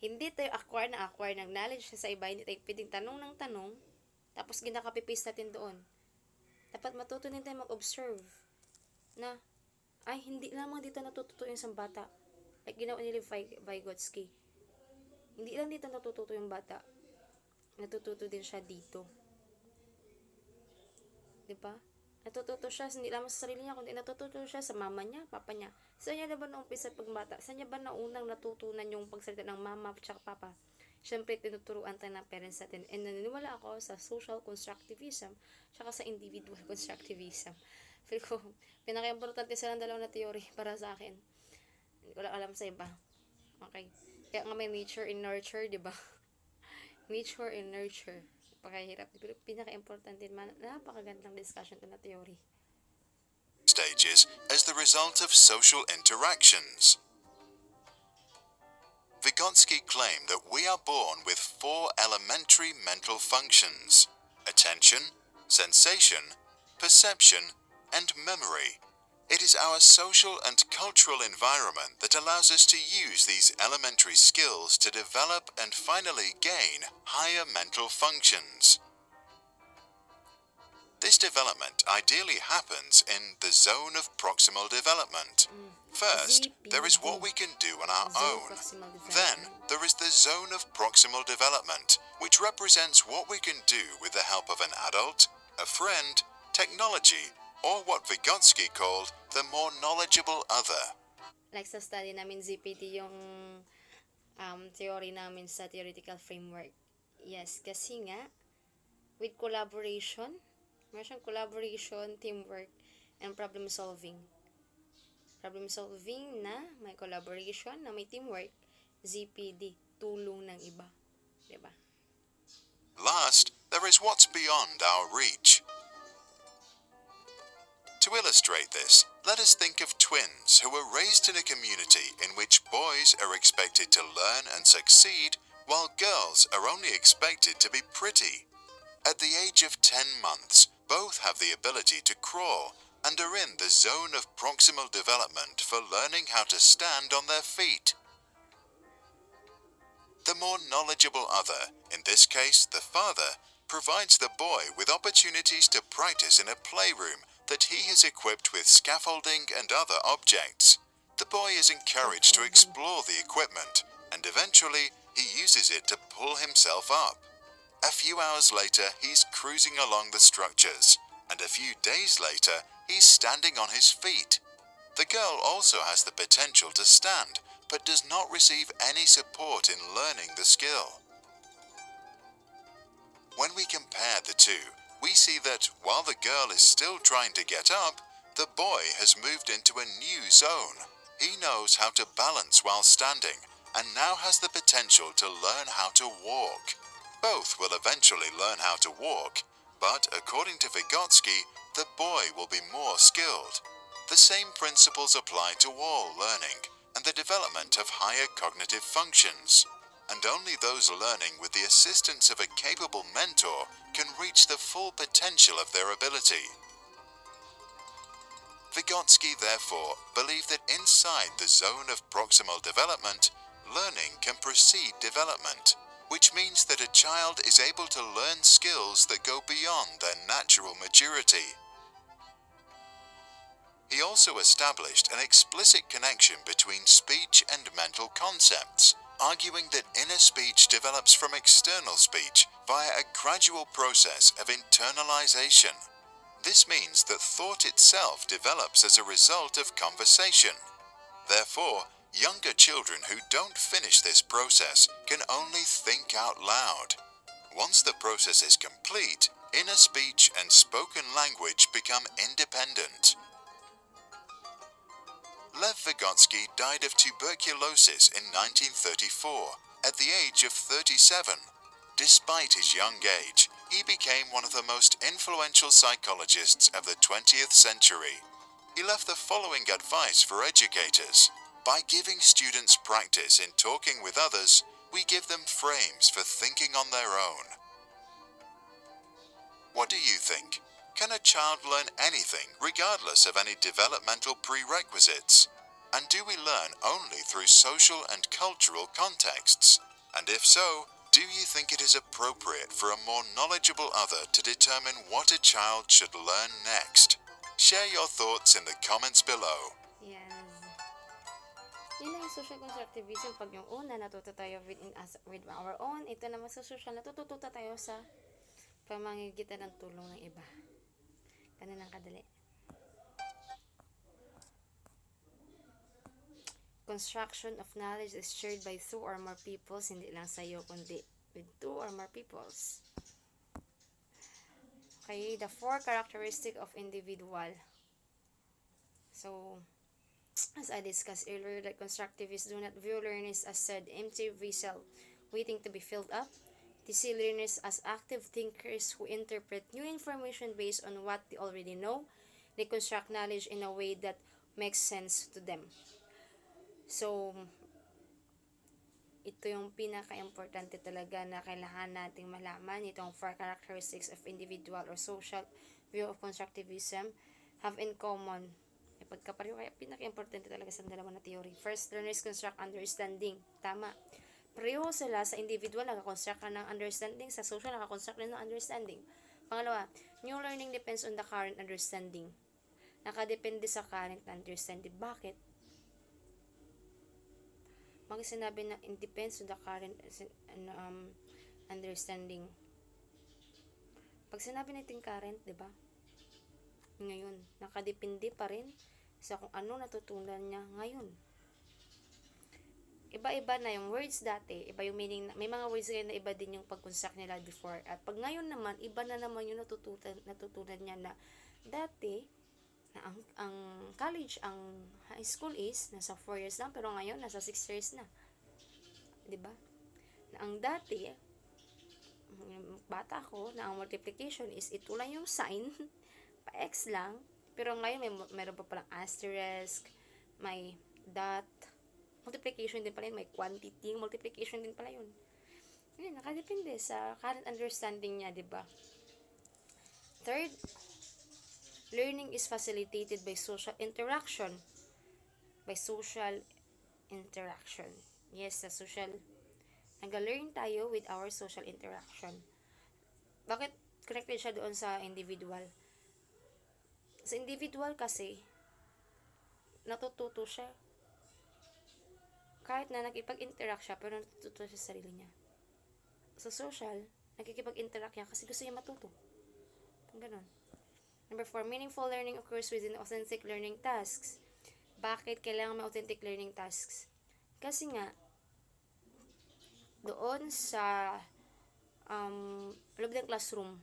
Hindi tayo acquire ng knowledge sa iba, hindi tayo pwedeng tanong ng tanong, tapos ginakapipis natin doon. Dapat matuto din tayo mag-observe na, ay, hindi lamang dito natututo yung isang bata. Like ginawa ni Lev Vygotsky. Hindi lang dito natututo yung bata. Natututo din siya dito. Diba? Natututo siya, hindi lamang sa sarili niya, kundi natututo siya sa mama niya, papa niya. Saan niya na ba naumpisa pagbata? Saan niya ba naunang natutunan yung pagsalita ng mama at papa? Siyempre, tinuturuan tayo ng parents natin. And naniniwala ako sa social constructivism tsaka sa individual constructivism. Feel ko, pinaka-importante silang dalawa na theory para sa akin. Hindi ko lang alam sa iba. Okay. Kaya nga may nature and nurture, di ba? Nature and nurture. Napakahirap. Pero pinaka-importante man, napakagandang discussion ito na theory. Stages as the result of social interactions. Vygotsky claimed that we are born with 4 elementary mental functions: attention, sensation, perception, and memory. It is our social and cultural environment that allows us to use these elementary skills to develop and finally gain higher mental functions. This development ideally happens in the zone of proximal development. First, there is what we can do on our own. Then, there is the zone of proximal development, which represents what we can do with the help of an adult, a friend, technology, or what Vygotsky called the more knowledgeable other. Like sa study namin ZPT yung theory namin sa theoretical framework. Yes, kasi nga, with collaboration, meron siyang collaboration, teamwork, and problem solving. Problem solving na may collaboration, na may teamwork, ZPD, tulong ng iba. Diba? Last, there is what's beyond our reach. To illustrate this, let us think of twins who were raised in a community in which boys are expected to learn and succeed, while girls are only expected to be pretty. At the age of 10 months, both have the ability to crawl and are in the zone of proximal development for learning how to stand on their feet. The more knowledgeable other, in this case the father, provides the boy with opportunities to practice in a playroom that he has equipped with scaffolding and other objects. The boy is encouraged to explore the equipment, and eventually he uses it to pull himself up. A few hours later, he's cruising along the structures, and a few days later, he's standing on his feet. The girl also has the potential to stand, but does not receive any support in learning the skill. When we compare the two, we see that while the girl is still trying to get up, the boy has moved into a new zone. He knows how to balance while standing, and now has the potential to learn how to walk. Both will eventually learn how to walk, but according to Vygotsky, the boy will be more skilled. The same principles apply to all learning and the development of higher cognitive functions, and only those learning with the assistance of a capable mentor can reach the full potential of their ability. Vygotsky therefore believed that inside the zone of proximal development, learning can precede development, which means that a child is able to learn skills that go beyond their natural maturity. He also established an explicit connection between speech and mental concepts, arguing that inner speech develops from external speech via a gradual process of internalization. This means that thought itself develops as a result of conversation. Therefore, younger children who don't finish this process can only think out loud. Once the process is complete, inner speech and spoken language become independent. Lev Vygotsky died of tuberculosis in 1934, at the age of 37. Despite his young age, he became one of the most influential psychologists of the 20th century. He left the following advice for educators. By giving students practice in talking with others, we give them frames for thinking on their own. What do you think? Can a child learn anything regardless of any developmental prerequisites? And do we learn only through social and cultural contexts? And if so, do you think it is appropriate for a more knowledgeable other to determine what a child should learn next? Share your thoughts in the comments below. Yes. Yun ang social constructivism. Pag yung una, natuto tayo with our own. Ito naman sa social, natututo tayo sa pamamagitan ng tulong ng iba. Ganun lang kadali. Construction of knowledge is shared by two or more peoples, hindi lang sa'yo, kundi with two or more peoples. Okay, the four characteristics of individual. So, as I discussed earlier, that constructivists do not view learners as said empty vessel waiting to be filled up. They see learners as active thinkers who interpret new information based on what they already know. They construct knowledge in a way that makes sense to them. So, ito yung pinaka-importante talaga na kailangan nating malaman. Itong four characteristics of individual or social view of constructivism have in common. Pagkapareho, kaya pinaka-importante talaga sa dalawa na theory. First, learners construct understanding. Tama. Pareho sila sa individual, nakakonstruct ka ng understanding. Sa social, nakakonstruct rin ng understanding. Pangalawa, new learning depends on the current understanding. Nakadepende sa current understanding. Bakit? Bakit sinabi na it depends on the current understanding? Pag sinabi natin current, di ba? Ngayon, nakadepende pa rin sa kung ano natutunan niya ngayon. Iba-iba na yung words dati, iba yung meaning, may mga words ngayon na iba din yung pag-construct nila before. At pag ngayon naman, iba na naman yung natutunan niya na dati, na ang college, ang high school is nasa 4 years lang, pero ngayon nasa 6 years na. 'Di ba? Na ang dati, bata ko, na ang multiplication is ito lang yung sign, pa-x lang, pero ngayon meron pa palang asterisk, may dot, multiplication din pala yun, may quantity, multiplication din pala yun. Yun, nakadepende sa current understanding niya, 'di ba? Third, learning is facilitated by social interaction. By social interaction. Yes, sa social. Nag-learn tayo with our social interaction. Bakit connected siya doon sa individual? Sa individual kasi, natututo siya kahit na nakipag-interact siya, pero natututo siya sa sarili niya. Sa social, nakikipag-interact niya kasi gusto niya matuto. Ganon. Number 4, meaningful learning occurs within authentic learning tasks. Bakit kailangan may authentic learning tasks? Kasi nga, doon sa loob ng classroom,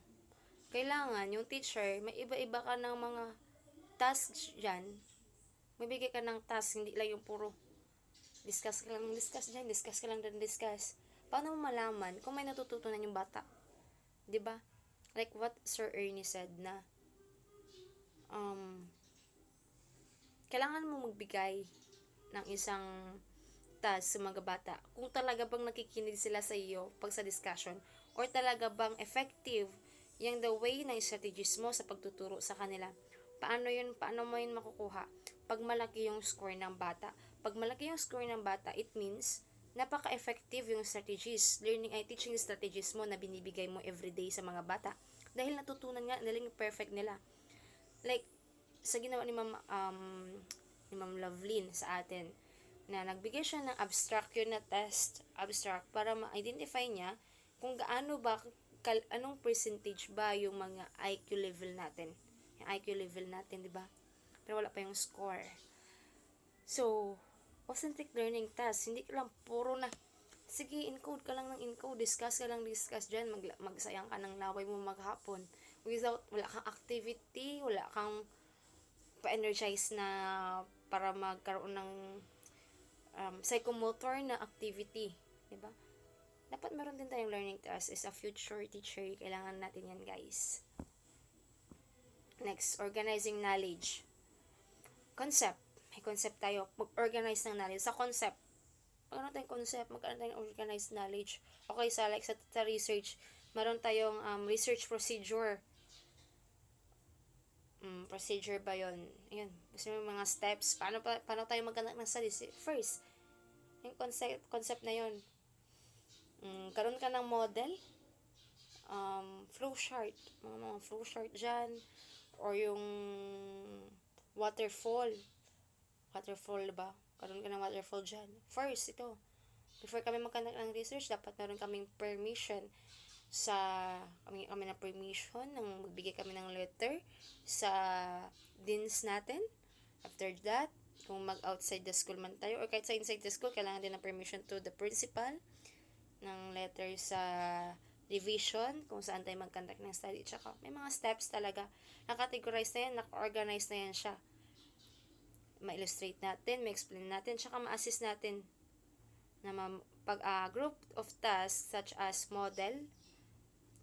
kailangan yung teacher, may iba-iba ka ng mga tasks dyan. May bigay ka ng task, hindi lang yung puro discuss ka lang dyan, discuss ka lang discuss. Paano mo malaman kung may natututunan yung bata? 'Di ba? Like what Sir Ernie said na kailangan mo magbigay ng isang task sa mga bata kung talaga bang nakikinig sila sa iyo pag sa discussion, or talaga bang effective yung the way na strategies mo sa pagtuturo sa kanila. Paano mo yun makukuha? Pag malaki yung score ng bata. Pag malaki yung score ng bata, it means napaka-effective yung strategies, teaching strategies mo na binibigay mo everyday sa mga bata. Dahil natutunan nga, dahil perfect nila. Like, sa ginawa ni Ma'am Lovelyn sa atin, na nagbigay siya ng abstract yun na test, abstract, para ma-identify niya kung anong percentage ba yung mga IQ level natin. Yung IQ level natin, di ba? Pero wala pa yung score. So, authentic learning task, hindi lang puro na, sige, encode ka lang ng encode, discuss dyan, magsayang ka ng laway mo maghapon. Wala kang activity, wala kang pa-energize na para magkaroon ng psychomotor na activity, diba? Dapat meron din tayong learning task as a future teacher. Kailangan natin yan, guys. Next, organizing knowledge. Concept. May concept tayo. Mag-organize ng knowledge. Sa concept, magkaroon tayong concept, magkaroon tayong organized knowledge. Okay, sa research, meron tayong research procedure. Procedure ba yun? Ayan. Gusto mo mga steps. Paano tayo magkanak ng studies? First, yung concept na yun. Karoon ka ng model. Flowchart. Mga flowchart dyan. Or yung waterfall. Waterfall, diba? Karoon ka ng waterfall dyan. First, ito. Before kami magkanak ng research, dapat meron kaming permission kami na permission nang magbigay kami ng letter sa deans natin. After that, kung mag-outside the school man tayo or kahit sa inside the school, kailangan din ng permission to the principal, ng letter sa division kung saan tayo mag-conduct ng study. Tsaka may mga steps talaga. Nakategorize na yan, naka-organize na yan siya. Ma-illustrate natin, ma-explain natin, tsaka ma-assist natin na group of tasks such as model,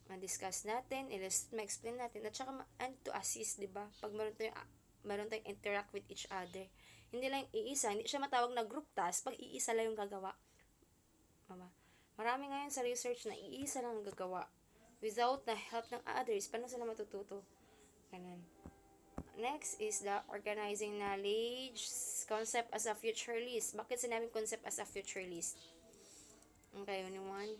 ma-discuss natin, ma-explain natin, at saka and to assist, diba? Pag meron tayong interact with each other. Hindi lang iisa, hindi siya matawag na group task pag iisa lang yung gagawa. Marami ngayon sa research na iisa lang ang gagawa. Without the help ng others, paano sila matututo? Ganun. Next is the organizing knowledge concept as a future list. Bakit sinabing concept as a future list? Okay, anyone?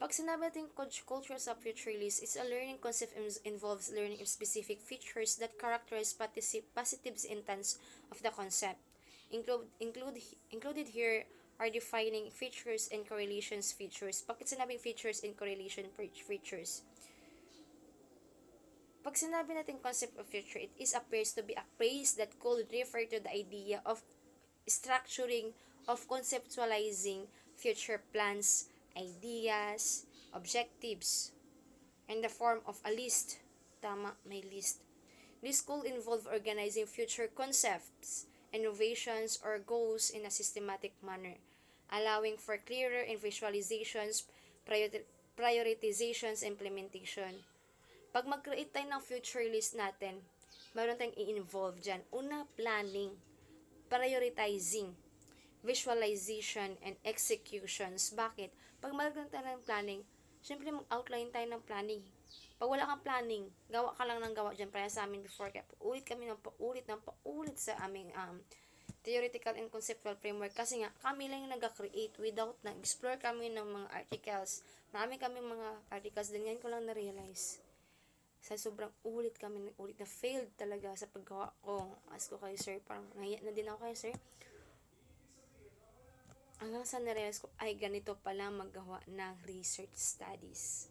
Pag sinabi natin culture as a future list, it's a learning concept involves learning of specific features that characterize positive intents of the concept. Included here are defining features and correlations features. Bakit sinabing features and correlation features? Pag sinabi natin concept of future, it appears to be a phrase that could refer to the idea of structuring, of conceptualizing future plans, ideas, objectives, in the form of a list. Tama, may list. This could involve organizing future concepts, innovations, or goals in a systematic manner, allowing for clearer visualizations, prioritizations, implementation. Pag mag-create tayo ng future list natin, meron tayong i-involve dyan. Una, planning, prioritizing, visualization, and executions. Bakit? Pag magkaroon tayo ng planning, syempre mag-outline tayo ng planning. Pag wala kang planning, gawa ka lang ng gawa dyan. Para sa amin before, kaya paulit kami ng paulit sa aming theoretical and conceptual framework. Kasi nga, kami lang yung nag-create without na-explore kami ng mga articles. Marami kami mga articles din. Ngayon ko lang na-realize. Sa sobrang ulit na failed talaga sa paggawa ko. Ask ko kay sir, parang nahiya na din ako kay sir. hanggang sa narealize ko, ay ganito pala maggawa ng research studies.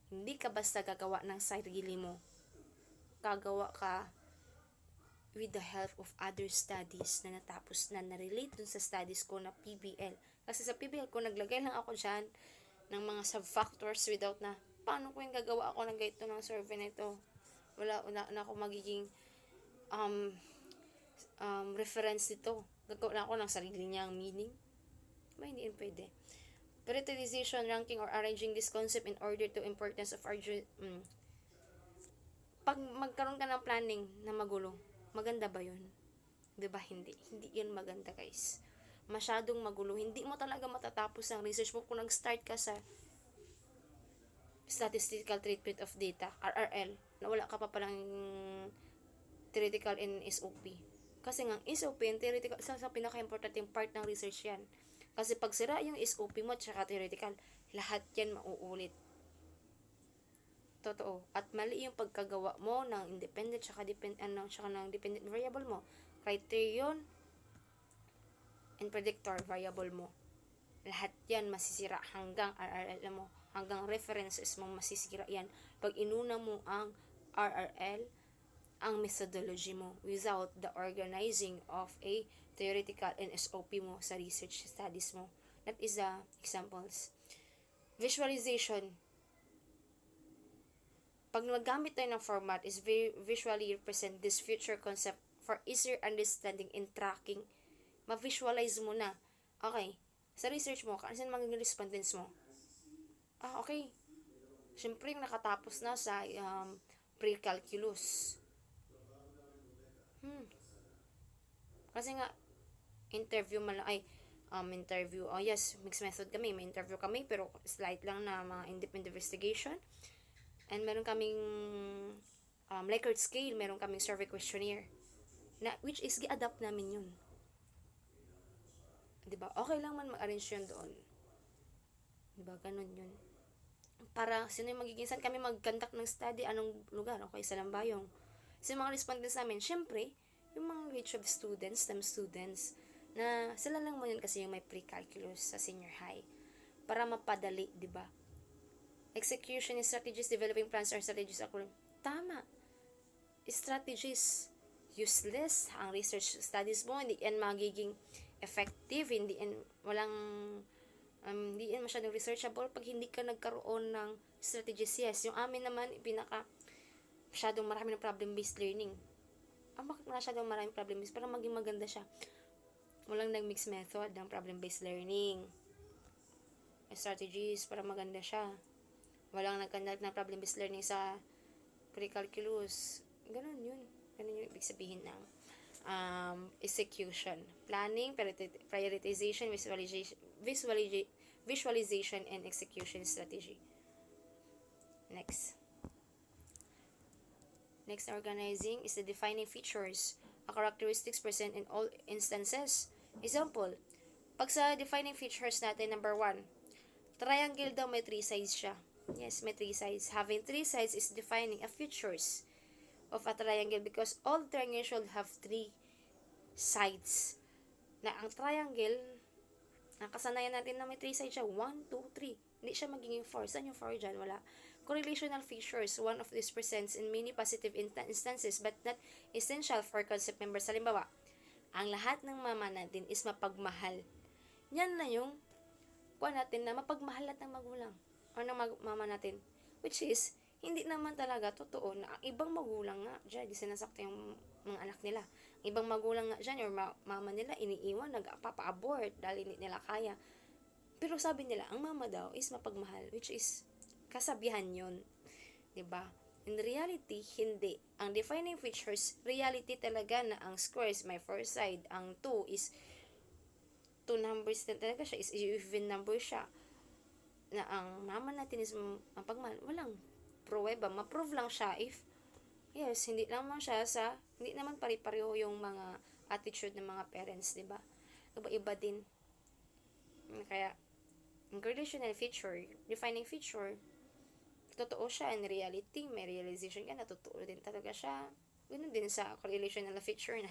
Hindi ka basta gagawa ng sarili mo. Gagawa ka with the help of other studies na natapos na relate dun sa studies ko na PBL. Kasi sa PBL ko, naglagay lang ako dyan ng mga sub-factors without na, paano ko yung gagawa ako ng ganito ng survey na ito? Wala na ako magiging reference dito. Gagawa na ako ng sarili niyang meaning. Hindi yun pwede. Prioritization, ranking, or arranging this concept in order to importance of pag magkaroon ka ng planning na magulo, maganda ba yun? Diba? Hindi yun maganda, guys. Masyadong magulo. Hindi mo talaga matatapos ang research mo kung nag-start ka sa statistical treatment of data, RRL, na wala ka pa palang theoretical and SOP. Kasi nga, SOP and theoretical, sa pinaka-importanting part ng research yan. Kasi pag sira yung SOP mo at saka theoretical, lahat yan mauulit. Totoo. At mali yung pagkagawa mo ng independent saka ng dependent variable mo. Criterion and predictor variable mo. Lahat yan masisira hanggang RRL mo. Hanggang references mo masisira yan. Pag inuna mo ang RRL, ang methodology mo without the organizing of a theoretical and SOP mo sa research studies mo. That is the examples. Visualization. Pag nagamit tayo ng format is visually represent this future concept for easier understanding and tracking. Ma-visualize mo na. Okay, sa research mo, ano saan magiging respondents mo? Okay. Siyempre, yung nakatapos na sa pre-calculus. Kasi nga, interview, yes, mixed method kami. May interview kami, pero slight lang na mga independent investigation. And meron kaming Likert scale, meron kaming survey questionnaire. Which is, i-adapt namin yun. Diba? Okay lang man mag-arrange yun doon. Diba? Ganun yun. Para, sino yung magiging, saan kami mag-conduct ng study, anong lugar? Okay, sa Lambayong. So, yung mga respondents namin, syempre, yung mga range of students, STEM students, na sila lang mo yun kasi yung may pre-calculus sa senior high. Para mapadali, di ba? Execution and strategies, developing plans or strategies. Tama. Strategies. Useless. Ang research studies mo, hindi yan magiging effective, hindi yan, hindi yan masyadong researchable pag hindi ka nagkaroon ng strategies. Yes, yung amin naman, masyadong marami ng problem-based learning. Bakit masyadong maraming problem-based? Para maging maganda siya. Walang nag-mix method ng problem-based learning. Strategies para maganda siya. Walang nag-conduct ng problem-based learning sa pre-calculus. Ganun yun. Ganun yung ibig sabihin ng execution. Planning, prioritization, visualization, and execution strategy. Next, organizing is the defining features, a characteristics present in all instances. Example, pag sa defining features natin, number 1, triangle daw may 3 sides siya. Yes, may 3 sides. Having 3 sides is defining a features of a triangle because all triangles should have 3 sides. Na ang triangle, ang kasanayan natin na may 3 sides siya, 1, 2, 3. Hindi siya magiging 4. Saan yung 4 dyan? Wala. Correlational features, one of these presents in many positive instances but not essential for concept members. Halimbawa, ang lahat ng mama natin is mapagmahal. Yan na yung natin na mapagmahal at ng magulang o ng mama natin. Which is, hindi naman talaga totoo na ang ibang magulang nga dyan, di sinasakta yung mga anak nila. Ang ibang magulang nga dyan, or mama nila, iniiwan, nagpapa-abort dahil hindi nila kaya. Pero sabi nila, ang mama daw is mapagmahal, which is, kasabihan yun. Diba? In reality, hindi. Ang defining features, reality talaga na ang square is my first side. Ang 2 is 2 numbers na talaga siya, is even number siya. Na ang mama natin is mapagmahal. Walang pruweba. Ma-prove lang siya if, yes, hindi naman pari-pareho yung mga attitude ng mga parents, diba? Iba-iba din. Kaya, ang correlational feature, defining feature, totoo siya in reality, may realization ka na totoo din talaga siya. Ganun din sa correlational feature na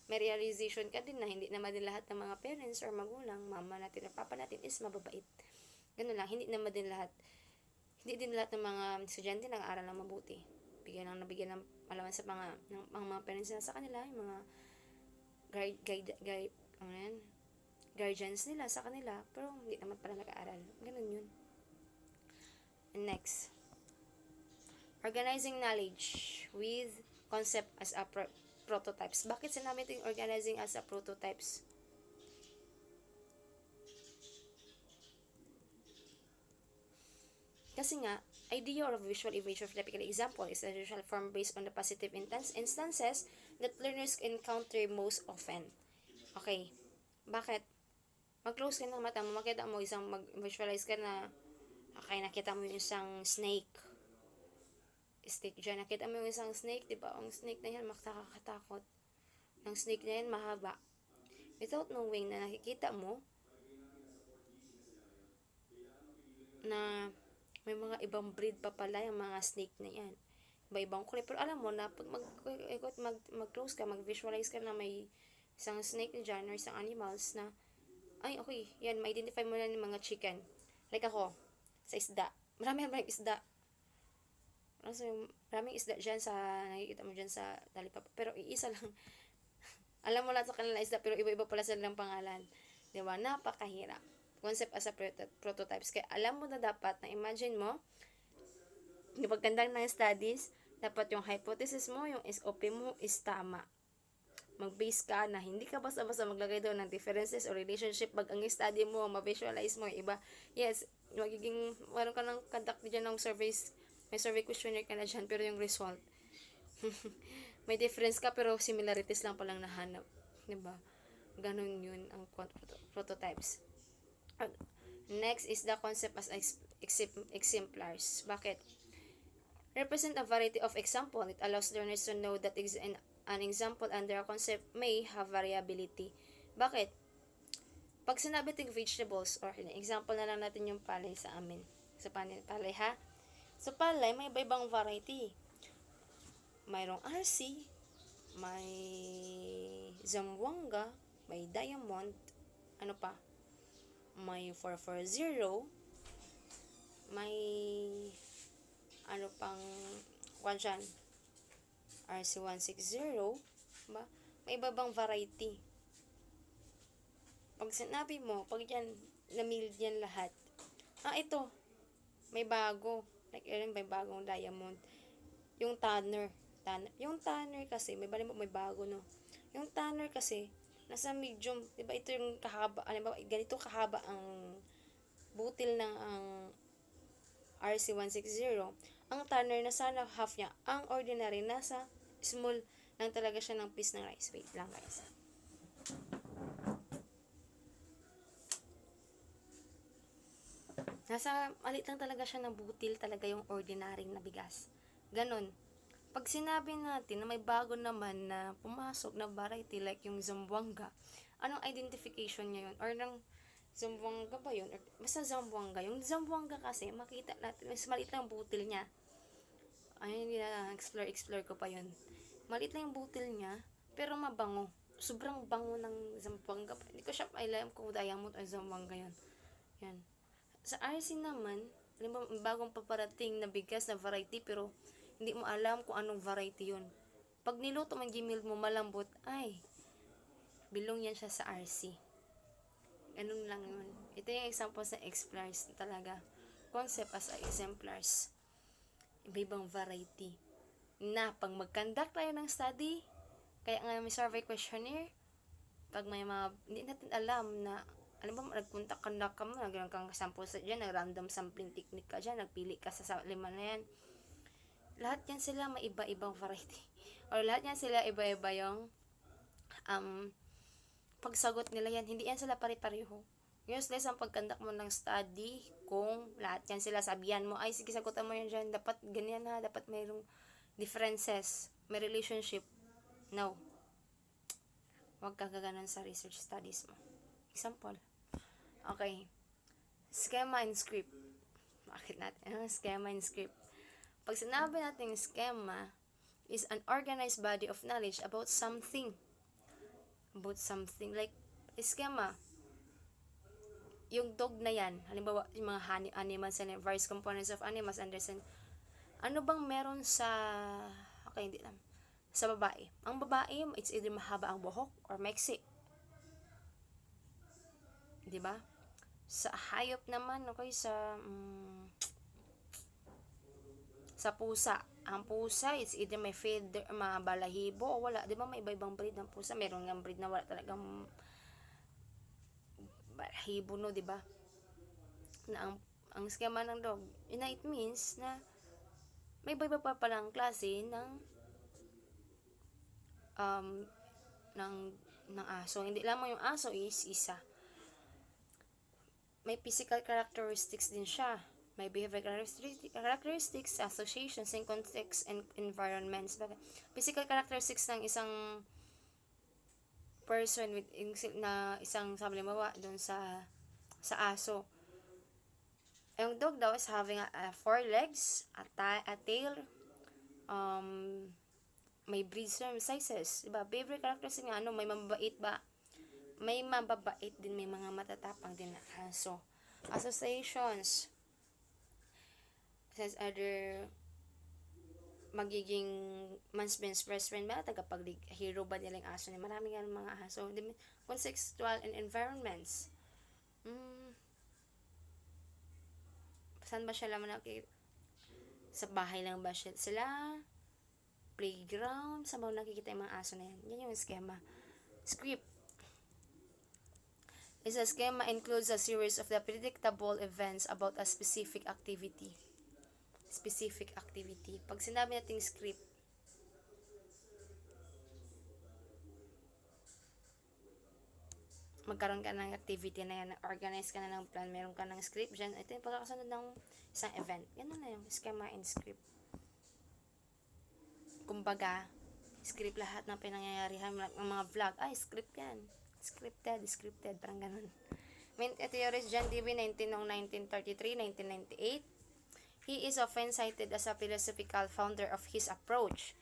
may realization ka din na hindi naman din lahat ng mga parents or magulang, mama natin or papa natin is mababait. Ganun lang, hindi din lahat ng mga estudyante nag-aaral ng mabuti. Nabigyan ng alaman sa mga parents nila sa kanila, yung mga guardians nila sa kanila, pero hindi naman pala nag-aaral. Ganun yun. And next, organizing knowledge with concept as a prototypes. Bakit sinabi ito yung organizing as a prototypes? Kasi nga, idea or visual image of typical example is a usual form based on the positive instances that learners encounter most often. Okay, bakit? Mag-close ka ng mata mo, makita mo mag-visualize ka na, okay, nakita mo yung isang snake. Dyan, nakita mo yung isang snake, diba? Ang snake na yan, makakatakot. Ang snake na yan, mahaba. Without knowing na nakikita mo, na may mga ibang breed pa pala yung mga snake na yan. Iba-ibang kulay. Pero alam mo na, pag mag-close ka, mag-visualize ka na may isang snake na dyan, or isang animals na, ay, okay, yan, ma-identify mo na ng mga chicken. Like ako, sa isda. Maraming isda. Maraming isda dyan sa, nakikita mo dyan sa talipapa. Pero iisa lang. Alam mo lahat sa kanila isda, pero iba-iba pala silang pangalan. Diba? Napakahirap. Concept as a prototypes. Kaya alam mo na dapat, na imagine mo, yung pagkandang ng studies, dapat yung hypothesis mo, yung SOP mo is tama. Mag-base ka na hindi ka basta-basta maglagay doon ng differences or relationship. Pag ang study mo, ma-visualize mo, iba. Yes, meron ka ng conduct dyan ng surveys, may survey questionnaire ka na dyan, pero yung result, may difference ka, pero similarities lang palang nahanap. Diba? Ganun yun ang prototypes. Next is the concept as exemplars. Bakit? Represent a variety of example. It allows learners to know that an example under a concept may have variability. Bakit? Pag sinabi ting vegetables, or example na lang natin yung palay sa amin. Sa palay ha? Sa palay, may iba-ibang variety. Mayroong RC, may Zamboanga, may Diamond, ano pa? May 440, may ano pang dyan, RC160, ba? May iba-ibang variety. Pag sinabi mo, pag yan, namil yan lahat, ito, may bago. Like, may bagong Diamond. Yung tanner kasi, may bago, no? Yung tanner kasi, nasa medium, diba ito yung kahaba, ganito kahaba ang butil ng ang RC160. Ang tanner na sana half niya, ang ordinary nasa small lang talaga siya ng piece ng rice. Wait lang guys. Nasa maliit lang talaga siya ng butil talaga yung ordinary na bigas. Ganon. Pag sinabi natin na may bago naman na pumasok na variety like yung Zamboanga, anong identification niya yun? Or ng Zamboanga ba yun? Or basta Zamboanga. Yung Zamboanga kasi, makita natin, mas maliit lang butil niya. Ayun, hindi na explore ko pa yun. Maliit lang yung butil niya, pero mabango. Sobrang bango ng Zamboanga. Hindi ko siya alam kung Diamond or Zamboanga yun. Yan. Sa RC naman, alam mo, bagong paparating na bigas na variety, pero hindi mo alam kung anong variety yun. Pag niluto mo, gimil mo malambot, ay, bilong yan siya sa RC. Ganun lang yun. Ito yung example sa exemplars talaga. Concept as exemplars. Iba-ibang variety. Na, pag mag-conduct tayo ng study, kaya nga may survey questionnaire, pag may mga, hindi natin alam na, alam ba, nagpunta-conduct ka mo, naglang kang sample sa dyan, nag-random sampling technique ka dyan, nagpili ka sa 5 na yan. Lahat yan sila may iba-ibang variety. Or lahat yan sila iba-iba yung pagsagot nila yan. Hindi yan sila pare-pareho. Useless ang pagkandak mo ng study kung lahat yan sila sabihan mo, ay sige sagutan mo yan dyan, dapat ganyan ha, dapat mayroong differences, may relationship. No. Huwag ka gaganon sa research studies mo. Example. Okay. Schema and script. Bakit natin? Schema and script. Pag sinabi natin schema is an organized body of knowledge about something. about something like schema. Yung dog na yan, halimbawa yung mga animals and various components of animals, understand ano bang meron sa, okay, hindi lang, sa babae. Ang babae, it's either mahaba ang buhok or maiksi. Diba? Sa hayop naman, okay, sa pusa. Ang pusa, it's either may feather, mga balahibo o wala. Diba may iba-ibang breed ng pusa? Meron nga breed na wala talagang balahibo, no, diba? Na ang schema ng dog, it means na may iba-iba pa palang klase ng aso. Hindi lamang yung aso is isa. May physical characteristics din siya. May behavioral characteristics, associations, and context and environments. Physical characteristics ng isang person with na isang halimbawa doon sa aso. Yung dog daw is having a 4 legs, a tail, may breed sizes, diba? Behavioral characteristics nga, may mababait ba? May mababait din, may mga matatapang din na aso. Associations says other magiging man's best friend ba, hero ba nilang aso niya? Marami nga mga aso. Contextual and environments. Saan ba siya laman sa bahay lang ba sila? Playground? Saan ba nakikita yung mga aso na yan? Yan yung schema. Script. A schema includes a series of the predictable events about a specific activity. Pag sinabi natin script, magkaroon ka ng activity na yan, organize ka na ng plan, meron ka ng script dyan, ito yung pagkakasunod ng isang event. Ganun na yung schema and script. Kumbaga, script lahat ng pinangyayarihan ng mga vlog. Ay, script yan. Scripted, parang ganun. Ito yung John Dewey, 1933, 1998. He is often cited as a philosophical founder of his approach.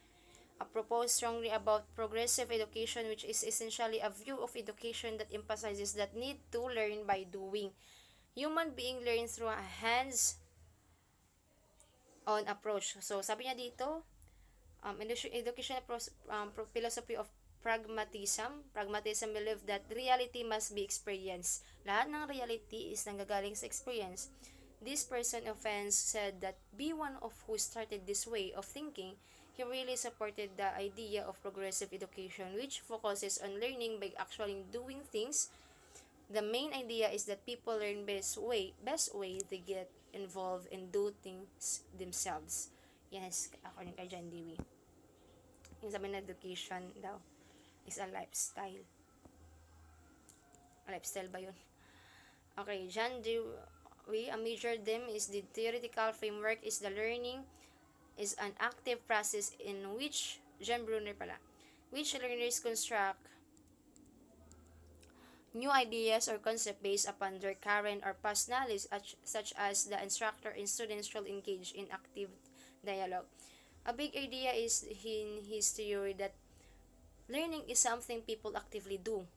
Proposed strongly about progressive education, which is essentially a view of education that emphasizes that need to learn by doing. Human being learns through a hands-on approach. So, sabi niya dito, education philosophy of pragmatism. Pragmatism believe that reality must be experienced. Lahat ng reality is nanggagaling sa experience. This person often said that be one of who started this way of thinking. He really supported the idea of progressive education, which focuses on learning by actually doing things. The main idea is that people learn best way they get involved and do things themselves. Yes, according kay John Dewey. Yung sabi na education daw is a lifestyle. A lifestyle ba yun? Okay, John Dewey, a major theme is the theoretical framework is the learning is an active process in which which learners construct new ideas or concepts based upon their current or past knowledge, such as the instructor and students should engage in active dialogue. A big idea is in his theory that learning is something people actively do.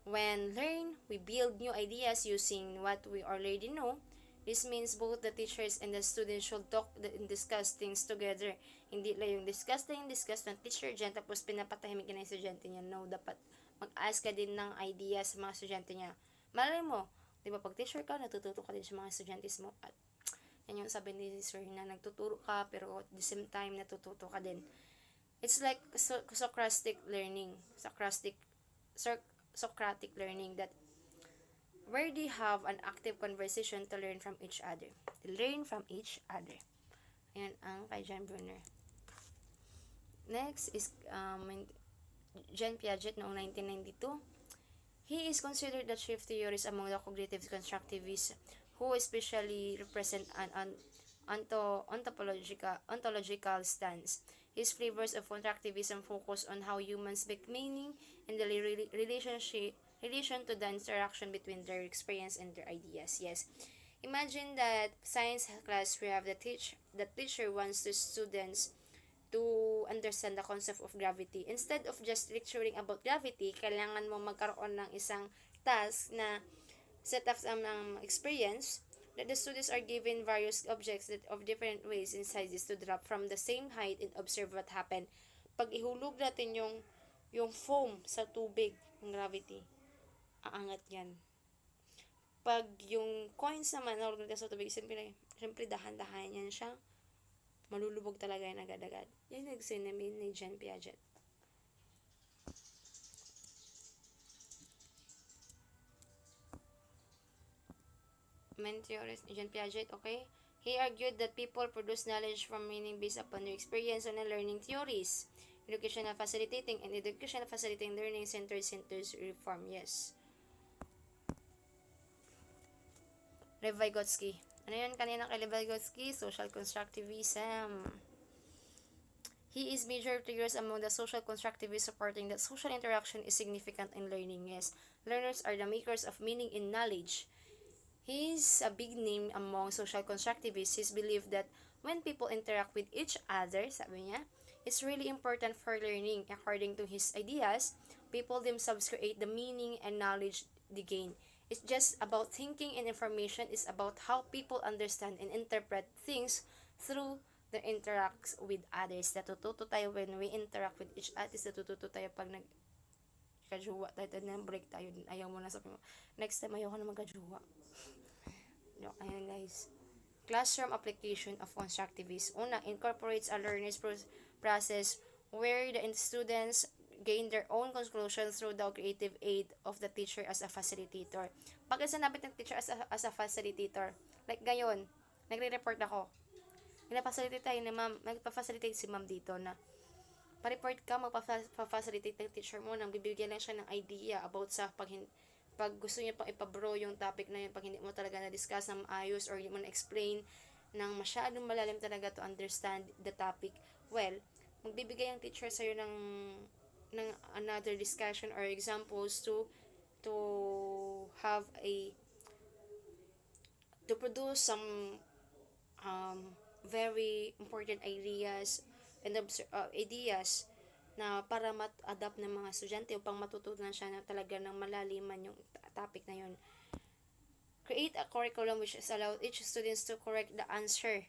When learn, we build new ideas using what we already know. This means both the teachers and the students should talk and discuss things together. Hindi lang yung discuss ng teacher dyan, tapos pinapatahimik na yung estudyante niya. No, dapat mag-ask ka din ng idea sa mga estudyante niya. Malay mo, di ba, pag teacher ka, natututo ka din sa mga estudyante mo. At yan yung sabi ni Sir na nagtuturo ka, pero at the same time, natututo ka din. It's like Socratic learning. Socratic learning that where they have an active conversation to learn from each other. Ayan ang kay John Brunner. Next is Jean Piaget noong 1992. He is considered the chief theorist among the cognitive constructivists who especially represent an ontological stance. His flavors of constructivism focus on how humans make meaning and the relation to the interaction between their experience and their ideas. Yes. Imagine that science class we have the teacher wants the students to understand the concept of gravity. Instead of just lecturing about gravity, kailangan mo magkaroon ng isang task na set up ng experience that the students are given various objects that of different ways and sizes to drop from the same height and observe what happened. Pag ihulog natin yung foam sa tubig, yung gravity, aangat yan. Pag yung coins naman nahulog natin sa tubig, siyempre dahan-dahan yan siya. Malulubog talaga yan agad-agad. Yan nagsinamin ni Jean Piaget. Main theorist Jean Piaget, okay? He argued that people produce knowledge from meaning based upon their experience and learning theories. Educational facilitating and educational facilitating learning centers reform, yes. Lev Vygotsky. Ano yun kanina kay Lev Vygotsky? Social constructivism. He is major figures among the social constructivists supporting that social interaction is significant in learning. Yes, learners are the makers of meaning in knowledge. He is a big name among social constructivists. His belief that when people interact with each other, sabi niya, it's really important for learning. According to his ideas, people themselves create the meaning and knowledge they gain. It's just about thinking, and information is about how people understand and interpret things through their interacts with others. Natututo tayo when we interact with each other. Natututo tayo pag nagkajuwa tayo, break tayo. Ayaw mo na sabi mo, next time ayaw ko na magkajuwa. No, ayan guys. Classroom application of constructivism. Una, incorporates a learner's process where the students gain their own conclusions through the creative aid of the teacher as a facilitator. Pag sinabi ng teacher as a facilitator, like gayon, nagre-report ako. Nagpa-facilitate tayo ni ma'am, nagpa-facilitate si ma'am dito na pa-report ka, magpa-facilitate ng teacher mo nang bibigyan lang siya ng idea about sa pag gusto niya pang ipabro yung topic na yun, pag hindi mo talaga na-discuss ng maayos or hindi mo na-explain ng masyadong malalim talaga to understand the topic, well, magbibigay ang teacher sa'yo ng another discussion or examples to have to produce some very important ideas and ideas na para mat-adapt ng mga estudyante upang matutunan siya na talaga ng malaliman yung topic na yun. Create a curriculum which is allow each students to correct the answer.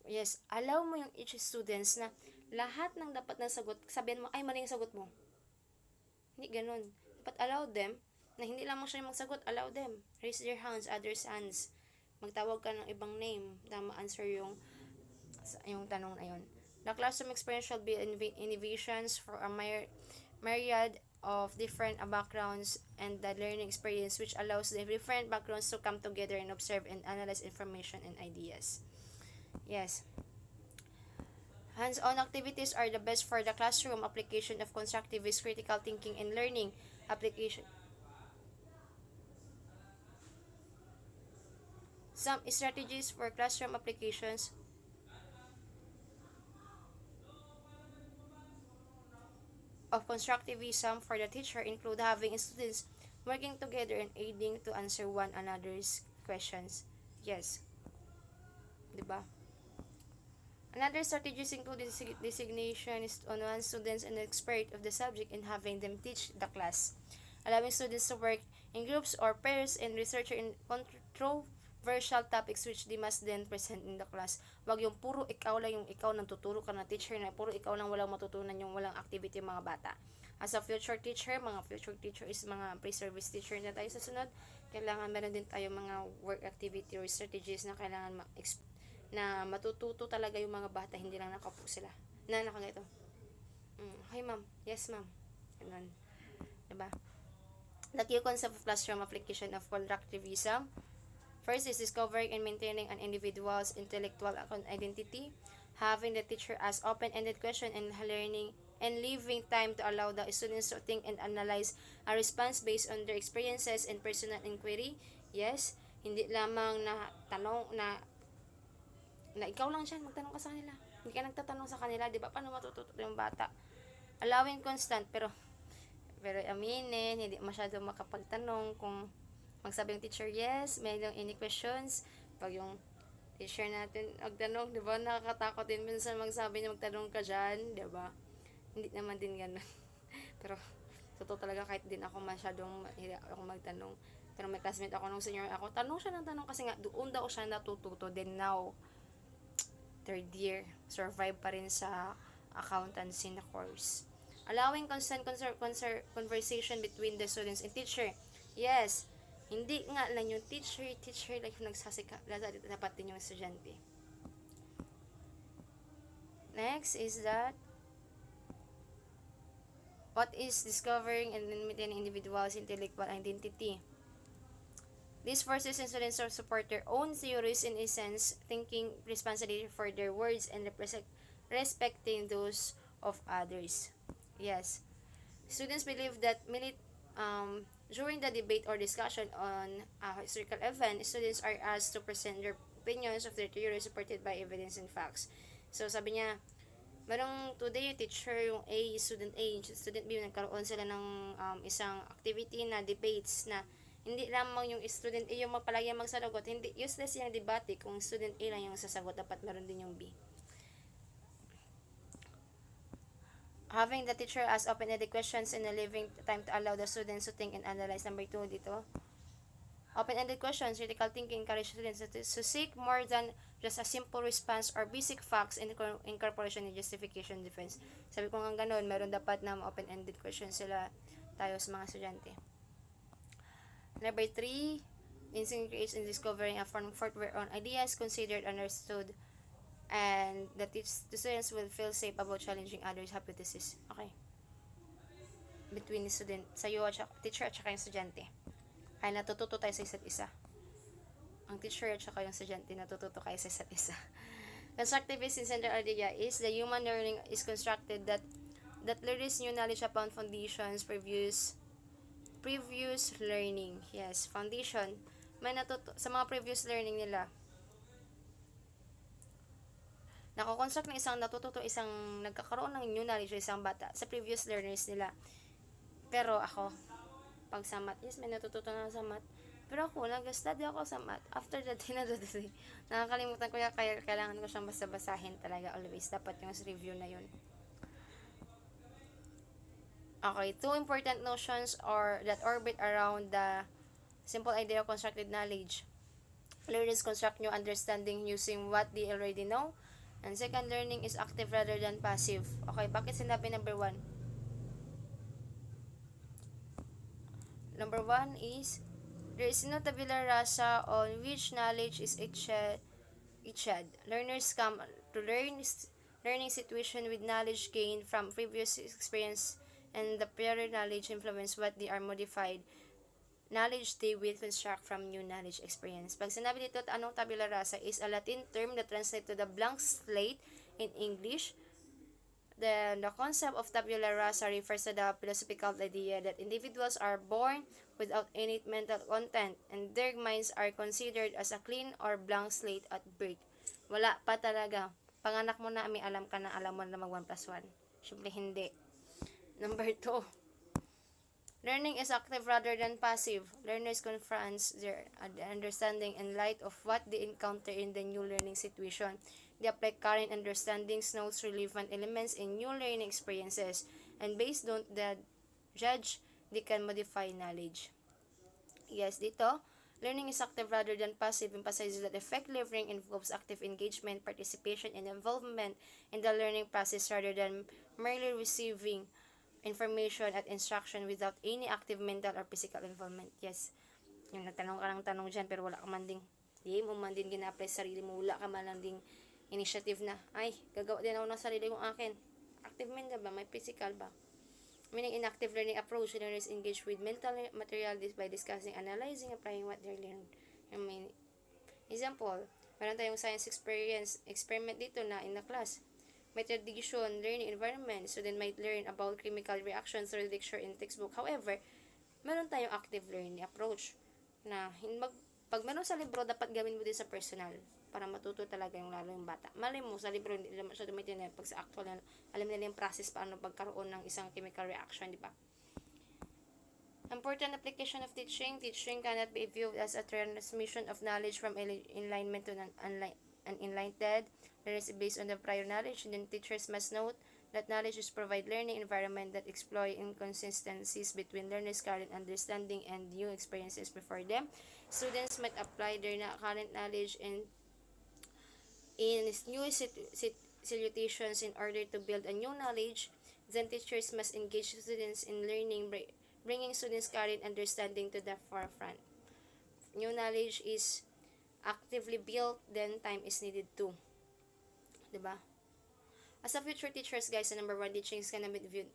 Yes, allow mo yung each students na lahat ng dapat na sagot, sabihin mo, ay mali yung sagot mo. Hindi ganun. Dapat allow them, na hindi lang mo siya magsagot, allow them. Raise their hands, others' hands. Magtawag ka ng ibang name, na ma-answer yung tanong na yun. The classroom experience shall be innovations for a myriad of different backgrounds and the learning experience which allows the different backgrounds to come together and observe and analyze information and ideas. Yes. Hands-on activities are the best for the classroom application of constructivist critical thinking and learning application. Some strategies for classroom applications of constructivism for the teacher include having students working together and aiding to answer one another's questions. Yes. Diba? Another strategies include designation on one students an expert of the subject and having them teach the class. Allowing students to work in groups or pairs and research in controversial topics which they must then present in the class. Wag yung puro ikaw lang yung ikaw nang tuturo ka na teacher na puro ikaw lang walang matutunan yung walang activity yung mga bata. As a future teacher, mga future teacher is mga pre-service teacher na tayo sa sunod. Kailangan meron din tayo mga work activity or strategies na kailangan na matututo talaga yung mga bata, hindi lang nakaupo sila. Na nakagito. Hi ma'am. Yes ma'am. Ganun. Diba? The key concept of classroom application of constructivism. First is discovering and maintaining an individual's intellectual identity, having the teacher ask open-ended question and learning and leaving time to allow the students to think and analyze a response based on their experiences and personal inquiry. Yes, hindi lamang na tanong na ikaw lang siya, magtanong ka sa kanila. Hindi ka nagtatanong sa kanila, di ba? Paano matututo yung bata? Allowing constant, pero aminin, hindi masyado makapagtanong kung magsabi yung teacher, yes, may any questions. Pag yung Teacher natin, magtanong, di ba? Nakakatakot din minsan magsabi niya magtanong ka dyan, di ba? Hindi naman din ganun. Pero, totoo talaga kahit din ako masyadong mahirap ako magtanong. Pero may classmate ako nung senior ako, tanong siya ng tanong kasi nga doon daw siya natututo. Then now, third year, survive pa rin sa accountancy na course. Allowing constant conversation between the students and teacher. Yes, hindi nga lang yung teacher lang yung nagsasika. Dapat din yung estudyante. Next is that what is discovering and maintaining individual's intellectual identity. This forces students to support their own theories in essence, thinking responsibility for their words and respecting those of others. Yes. Students believe that during the debate or discussion on a historical event, students are asked to present their opinions of their theory supported by evidence and facts. So, sabi niya, merong today yung teacher, yung student B, nagkaroon sila ng isang activity na debates na hindi lamang yung student A yung palagi magsasagot, hindi useless yung debate kung student A lang yung sasagot, dapat meron din yung B. Having the teacher ask open-ended questions and leaving time to allow the students to think and analyze. Number 2 dito. Open-ended questions, critical thinking encourage students to seek more than just a simple response or basic facts in incorporation and justification defense. Sabi ko nga ganun, meron dapat na open-ended questions sila tayo sa mga estudyante. Number 3, instinct creates in discovering a form for where own ideas considered, understood, and the students will feel safe about challenging others' hypothesis. Okay. Between the student, sa'yo at teacher at saka yung estudyante. Kaya natututo tayo sa isa't isa. Ang teacher at saka yung estudyante, natututo kayo sa isa't isa. Constructivist in central idea is the human learning is constructed that learns new knowledge upon foundations, previous learning. Yes, foundation. May sa mga previous learning nila, nakakonstruct ng nagkakaroon ng new knowledge isang bata sa previous learners nila. Pero ako, pag sa math, yes, may natututo na sa math. Pero ako, nag-study ako sa math. After that day, nakakalimutan ko kaya kailangan ko siyang basta-basahin talaga always. Dapat yung review na yun. Okay, 2 important notions that orbit around the simple idea of constructed knowledge. Learners construct new understanding using what they already know. And second, learning is active rather than passive. Okay, bakit sinabi number 1? Number 1 is, there is no tabula rasa on which knowledge is etched. Learners come to learning situation with knowledge gained from previous experience, and the prior knowledge influence what they are modified. Knowledge they will construct from new knowledge experience. Pag sinabi dito, anong tabula rasa is a Latin term that translates to the blank slate in English. The concept of tabula rasa refers to the philosophical idea that individuals are born without any mental content and their minds are considered as a clean or blank slate at birth. Wala pa talaga. Panganak mo na, may alam ka na, alam mo na mag 1 plus 1. Siyempre hindi. Number 2. Learning is active rather than passive. Learners confront their understanding in light of what they encounter in the new learning situation. They apply current understandings, notes, relevant elements in new learning experiences, and based on that judge, they can modify knowledge. Yes, dito, learning is active rather than passive emphasizes that effective learning involves active engagement, participation, and involvement in the learning process rather than merely receiving information at instruction without any active mental or physical involvement. Yes, yung nagtanong ka ng tanong dyan pero wala ka man ding, di mo man din gina-apply sa sarili mo, wala ka man lang ding initiative na, ay, gagawa din ako ng sarili kong akin. Active mental ba? May physical ba? Meaning in active learning approach, learners engage with mental material by discussing, analyzing, applying what they learned. I mean, example, meron tayong science experiment dito na in the class. May tradition, learning environment, student might learn about chemical reactions through lecture in textbook. However, meron tayong active learning approach na pag meron sa libro, dapat gawin mo din sa personal para matuto talaga yung lalo yung bata. Malay mo, sa libro, hindi naman siya tumitin pag sa actual, alam nila yung process paano pagkaroon ng isang chemical reaction, di ba? Important application of teaching. Teaching cannot be viewed as a transmission of knowledge from enlightenment to and enlightened. Learners based on the prior knowledge, then teachers must note that knowledge is provide learning environment that exploit inconsistencies between learners' current understanding and new experiences before them. Students might apply their current knowledge in new situations in order to build a new knowledge. Then teachers must engage students in learning, bringing students' current understanding to the forefront. New knowledge is actively built, then time is needed too. Diba? As a future teachers, guys, the number one teaching is gonna be viewed.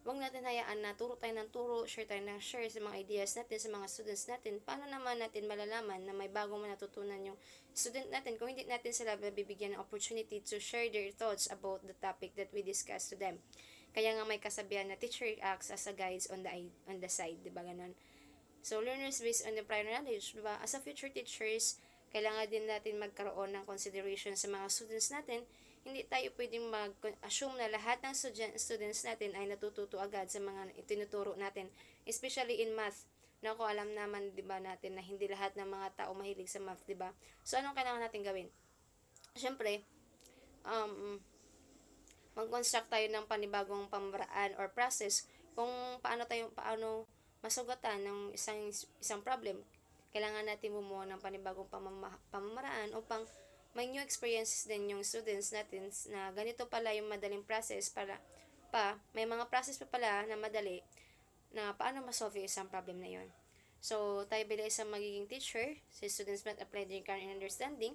Huwag natin hayaan na turo tayo ng turo, share tayo ng share sa mga ideas natin, sa mga students natin. Paano naman natin malalaman na may bagong natutunan yung student natin kung hindi natin sila bibigyan ng opportunity to share their thoughts about the topic that we discussed to them. Kaya nga may kasabihan na teacher acts as a guides on the side, di ba ganon? So, learners based on the prior knowledge, di ba? As a future teachers, kailangan din natin magkaroon ng consideration sa mga students natin. Hindi tayo pwedeng mag-assume na lahat ng students natin ay natututo agad sa mga itinuturo natin, especially in math. Na kung alam naman, 'di ba, natin na hindi lahat ng mga tao mahilig sa math, 'di ba? So anong kailangan natin gawin? Syempre, mag-construct tayo ng panibagong pamamaraan or process kung paano masugatan ng isang problem. Kailangan natin bumuo ng panibagong pamamaraan upang may new experiences din yung students natin na ganito pala yung madaling process may mga process pa pala na madali na paano masolve yung isang problem na yun. So, tayo bilang isang magiging teacher, si students must apply their current understanding.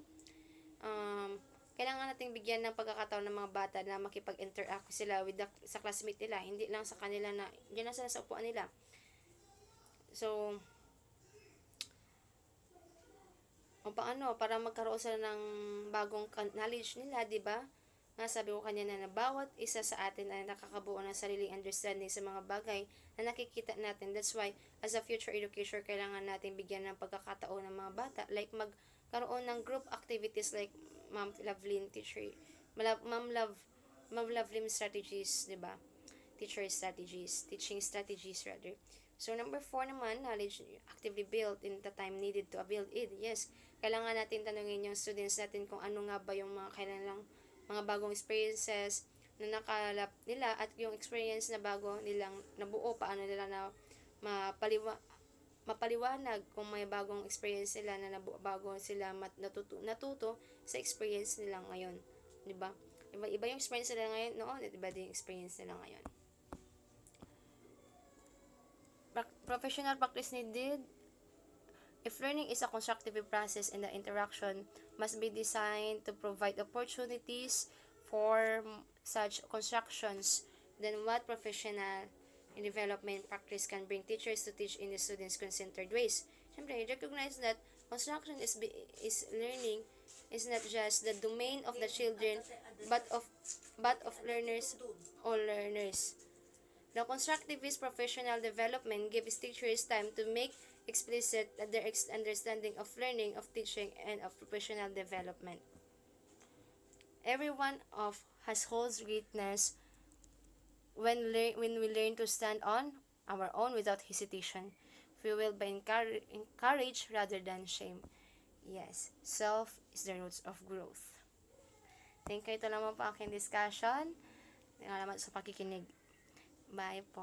Kailangan nating bigyan ng pagkakataon ng mga bata na makipag-interact sila sa classmate nila, hindi lang sa kanila na diyan na sila sa upuan nila. So, o paano, para magkaroon sila ng bagong knowledge nila, di ba? Nga sabi ko kanya na bawat isa sa atin ay nakakabuo ng sariling understanding sa mga bagay na nakikita natin. That's why, as a future educator, kailangan natin bigyan ng pagkakataon ng mga bata. Like, magkaroon ng group activities like Ma'am Loveline teacher, Ma'am Loveline strategies, di ba? Teaching strategies rather. So, number 4 naman, knowledge actively built in the time needed to build it. Yes, kailangan natin tanungin yung students natin kung ano nga ba yung mga kailangang mga bagong experiences na nakalap nila at yung experience na bago nilang nabuo, paano nila na mapaliwanag kung may bagong experience sila na bago sila natuto sa experience nila ngayon. Diba? Iba yung experience nila ngayon noon, iba din yung experience nila ngayon. Professional practice needed. If learning is a constructive process and the interaction must be designed to provide opportunities for such constructions, then what professional development practice can bring teachers to teach in the students-centered ways? Siyempre, recognize that construction is learning is not just the domain of the children, but of learners, all learners. The constructivist professional development gives teachers time to make explicit their understanding of learning, of teaching, and of professional development. Everyone has holds greatness when we learn to stand on our own without hesitation. We will be encouraged rather than shame. Yes, self is the roots of growth. Thank you. Ito naman po aking discussion. Salamat sa pakikinig. Bye po.